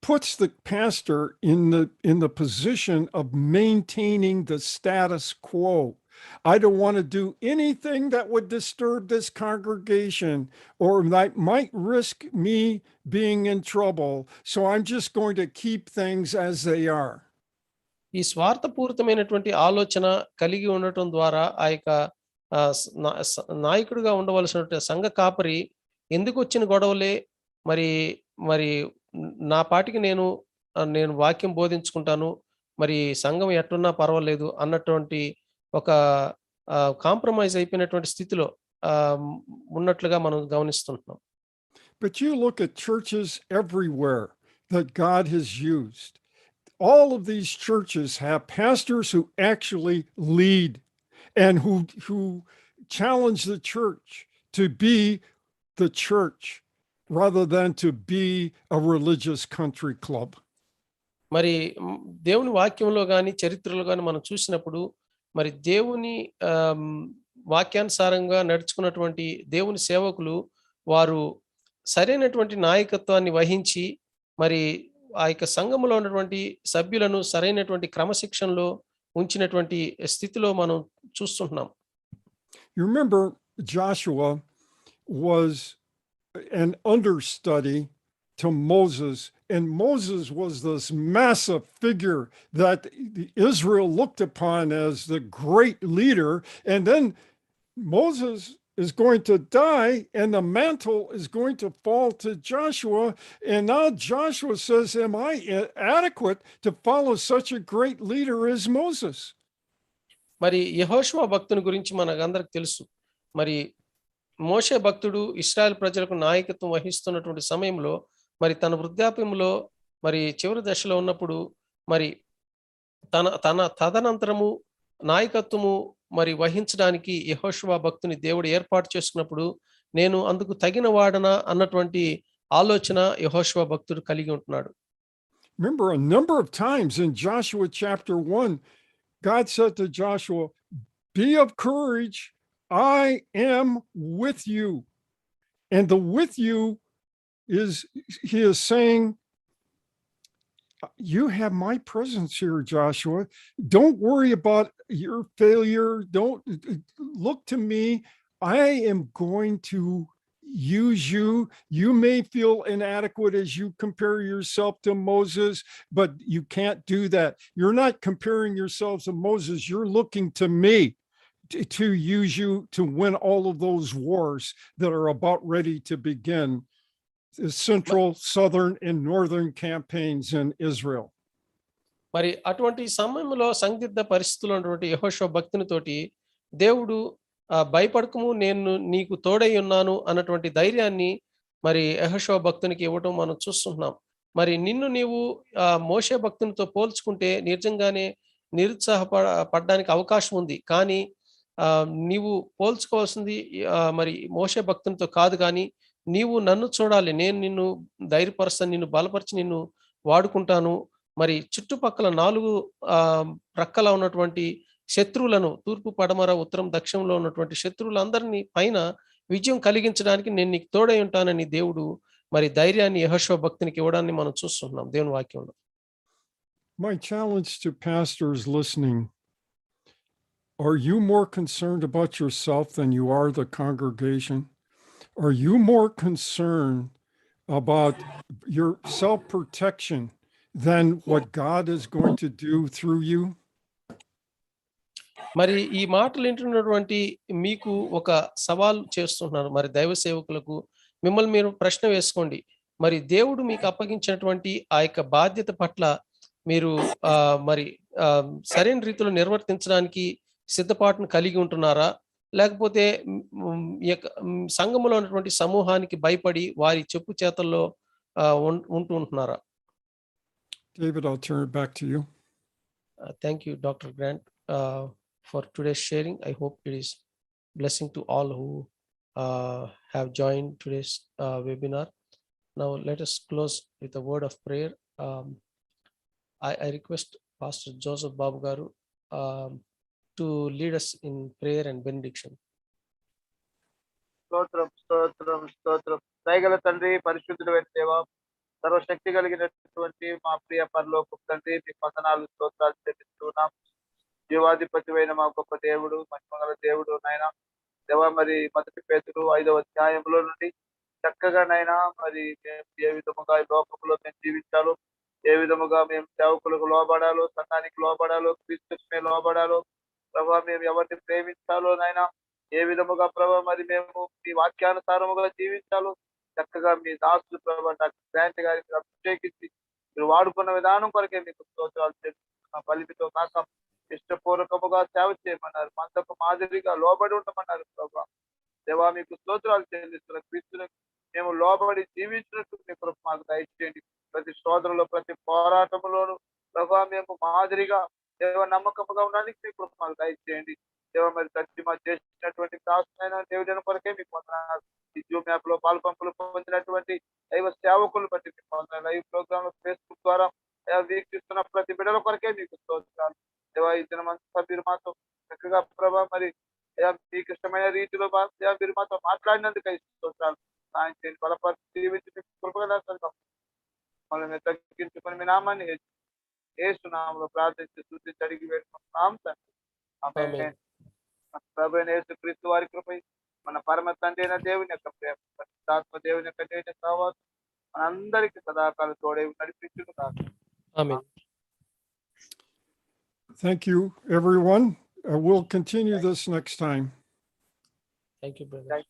puts the pastor in the position of maintaining the status quo. I don't want to do anything that would disturb this congregation or that might risk me being in trouble. So I'm just going to keep things as they are. ఈ స్వార్థపూరితమైనటువంటి ఆలోచన కలిగి ఉండటం ద్వారా ఆ యొక్క నాయకుడిగా ఉండవలసినటువంటి సంఘ కాపరి ఎందుకు వచ్చిన గొడవలే, మరి మరి నా పాటికి నేను వాక్యం బోధించుకుంటాను, మరి సంఘం ఎట్టున్నా పర్వాలేదు అన్నటువంటి ఒక కాంప్రమైజ్ అయిపోయినటువంటి స్థితిలో ఉన్నట్లుగా మనం గమనిస్తుంటున్నాం. But you look at churches everywhere that God has used. All of these churches have pastors who actually lead and who challenge the church to be the church rather than to be a religious country club. మరి దేవుని వాక్యంలో గాని చరిత్రలో గాని మనం చూసినప్పుడు మరి దేవుని వాక్యానుసారంగా నడుచుకున్నటువంటి దేవుని సేవకులు వారు సరైనటువంటి నాయకత్వాన్ని వహించి మరి ఆ యొక్క సంఘములో ఉన్నటువంటి సభ్యులను సరైనటువంటి క్రమశిక్షణలో ఉంచినటువంటి స్థితిలో మనం చూస్తుంటున్నాం. You remember Joshua was an understudy to Moses, and Moses was this massive figure that Israel looked upon as the great leader, and then Moses is going to die and the mantle is going to fall to Joshua, and now Joshua says, am I adequate to follow such a great leader as Moses? మరి యెహోషువ భక్తుని గురించి మనకందరికి తెలుసు. మరి మోషే భక్తుడు ఇశ్రాయేల్ ప్రజలకు నాయకత్వం వహిస్తున్నటువంటి సమయంలో మరి తన వృద్ధాప్యంలో మరి చివరి దశలో ఉన్నప్పుడు మరి తదనంతరము నాయకత్వము మరి వహించడానికి యెహోషువ భక్తుని దేవుడు ఏర్పాటు చేసుకున్నప్పుడు నేను అందుకు తగిన వాడనా అన్నటువంటి ఆలోచన యెహోషువ భక్తుడు కలిగి ఉంటున్నాడు. Remember, a number of times in Joshua chapter 1, God said to Joshua, be of courage, I am with you. And the with you is, he is saying, you have my presence here, Joshua. Don't worry about your failure. Don't look to me. I am going to use you. You may feel inadequate as you compare yourself to Moses, but you can't do that. You're not comparing yourselves to Moses. You're looking to me to use you to win all of those wars that are about ready to begin. The central, southern, and northern campaigns in Israel. మరి అటువంటి సమయంలో సందిగ్ధ పరిస్థితుల్లో ఉన్నటువంటి యెహోషువ భక్తునితోటి దేవుడు భయపడకము, నేను నీకు తోడై ఉన్నాను అన్నటువంటి ధైర్యాన్ని మరి యెహోషువ భక్తునికి ఇవ్వటం మనం చూస్తున్నాం. మరి నిన్ను నీవు మోషే భక్తునితో పోల్చుకుంటే నిజంగానే పడ్డానికి అవకాశం ఉంది. కానీ నీవు పోల్చుకోవాల్సింది మరి మోషే భక్తునితో కాదు, కానీ నీవు నన్ను చూడాలి. నేను నిన్ను ధైర్యపరుస్తాను, నిన్ను బలపరిచి నిన్ను వాడుకుంటాను. మరి చుట్టుపక్కల 4 ప్రక్కల ఉన్నటువంటి శత్రువులను, తూర్పు, పడమర, ఉత్తరం, దక్షిణంలో ఉన్నటువంటి శత్రువులందరినీ పైన విజయం కలిగించడానికి నేను నీకు తోడై ఉంటానని దేవుడు మరి ధైర్యాన్ని యెహోషువ భక్తునికి ఇవ్వడాన్ని మనం చూస్తున్నాం దేవుని వాక్యంలో. My challenge to pastors listening, are you more concerned about yourself than you are the congregation? Are you more concerned about your self-protection than what God is going to do through you? మరి ఈ మాటలు వింటున్నటువంటి మీకు ఒక సవాల్ చేస్తున్నాను. మరి దైవ సేవకులకు మిమ్మల్ని మీరు ప్రశ్న వేసుకోండి. మరి దేవుడు మీకు అప్పగించినటువంటి ఆ యొక్క బాధ్యత పట్ల మీరు మరి సరైన రీతిలో నిర్వర్తించడానికి సిద్ధపాటును కలిగి ఉంటున్నారా, లేకపోతే సంఘములో ఉన్నటువంటి సమూహానికి భయపడి వారి చెప్పు చేతల్లో ఉంటున్నారా? David, I'll turn it back to you. Thank you, Dr. Grant, for today's sharing. I hope it is blessing to all who have joined today's webinar. Now let us close with a word of prayer. I request Pastor Joseph Babu Garu to lead us in prayer and benediction. స్తోత్రం స్తోత్రం స్తోత్రం. దయగల తండ్రి, పరిశుద్ధుడైన దేవా, సర్వశక్తి కలిగినటువంటి మా ప్రియ పరలోకపు తండ్రి, మీకు వందనాలు స్తోత్రాలు చెల్లిస్తున్నాం. జీవాధిపతివైన మా గొప్ప దేవుడు, మహిమగల దేవుడు నాయన దేవా, మరి మొదటి పేతురు 5వ అధ్యాయంలో నుండి చక్కగా నైనా మరి మేము ఏ విధముగా ఈ లోకంలో మేము జీవించాలో, ఏ విధముగా మేము సేవకులకు లోబడాలో, సంఘానికి లోబడాలో, క్రీస్తుకే లోబడాలో, ప్రభా మేము ఎవరిని ప్రేమించాలో నాయన, ఏ విధముగా ప్రభా మరి మేము మీ వాక్యానుసారముగా జీవించాలో చక్కగా మీ దాసులు ప్రభా డాక్టర్ గ్రాంట్ గారికి అభిషేకించి మీరు వాడుకున్న విధానం కొరకే మీకు స్తోత్రాలు చెల్లిస్తున్నాం. బలిమితో కాక ఇష్టపూర్వకముగా సేవ చేయమన్నారు, మందకు మాదిరిగా లోబడి ఉండమన్నారు ప్రభా. దేవా మీకు స్తోత్రాలు చెల్లిస్తున్న క్రీస్తుని మేము లోబడి జీవించినట్టు మీ కృప మాకు దయచేయండి. ప్రతి శోధనలో, ప్రతి పోరాటంలోనూ ప్రభా మేము మాదిరిగా దేవ నమ్మకముగా ఉండడానికి మీ కృప మాకు దయచేయండి. దేవ మరి తర్జుమా చేసినటువంటి దాసునైనా దేవుడిని కొరకే మీకు వందనాలు. ఈ జూమ్ యాప్ లో పాల్పంపులు పొందినటువంటి దైవ సేవకులు బట్టి మీకు వందనాలు. లైవ్ ప్రోగ్రామ్ ఫేస్బుక్ ద్వారా వీక్షిస్తున్న ప్రతి బిడ్డల కొరకే మీకు స్తోత్రాలు. దేవా ఈ దినమంతా మీరు మాతో చక్కగా ప్రభా మరి మీకు ఇష్టమైన రీతిలో మీరు మాతో మాట్లాడినందుకు స్తోత్రాలు. సాయం చేయండి, బలపరిచి జీవించి మీకు కృపగా మనల్ని తగ్గించుకొని మీ నామాన్ని యేసు నామములో ప్రార్థించి స్తుతించి అడిగి వేడుకుంటున్నాం తండ్రి. ఆమేన్. ప్రభువైన యేసుక్రీస్తు వారి కృప, మన పరమ తండ్రి అయిన దేవుని యొక్క ప్రేమ, పరిశుద్ధాత్మ దేవుని యొక్క సహవాసం మనందరికీ సదాకాలం తోడై నడిపించును గాక. Amen. Thank you, everyone. We'll continue this next time. Thank you, brother.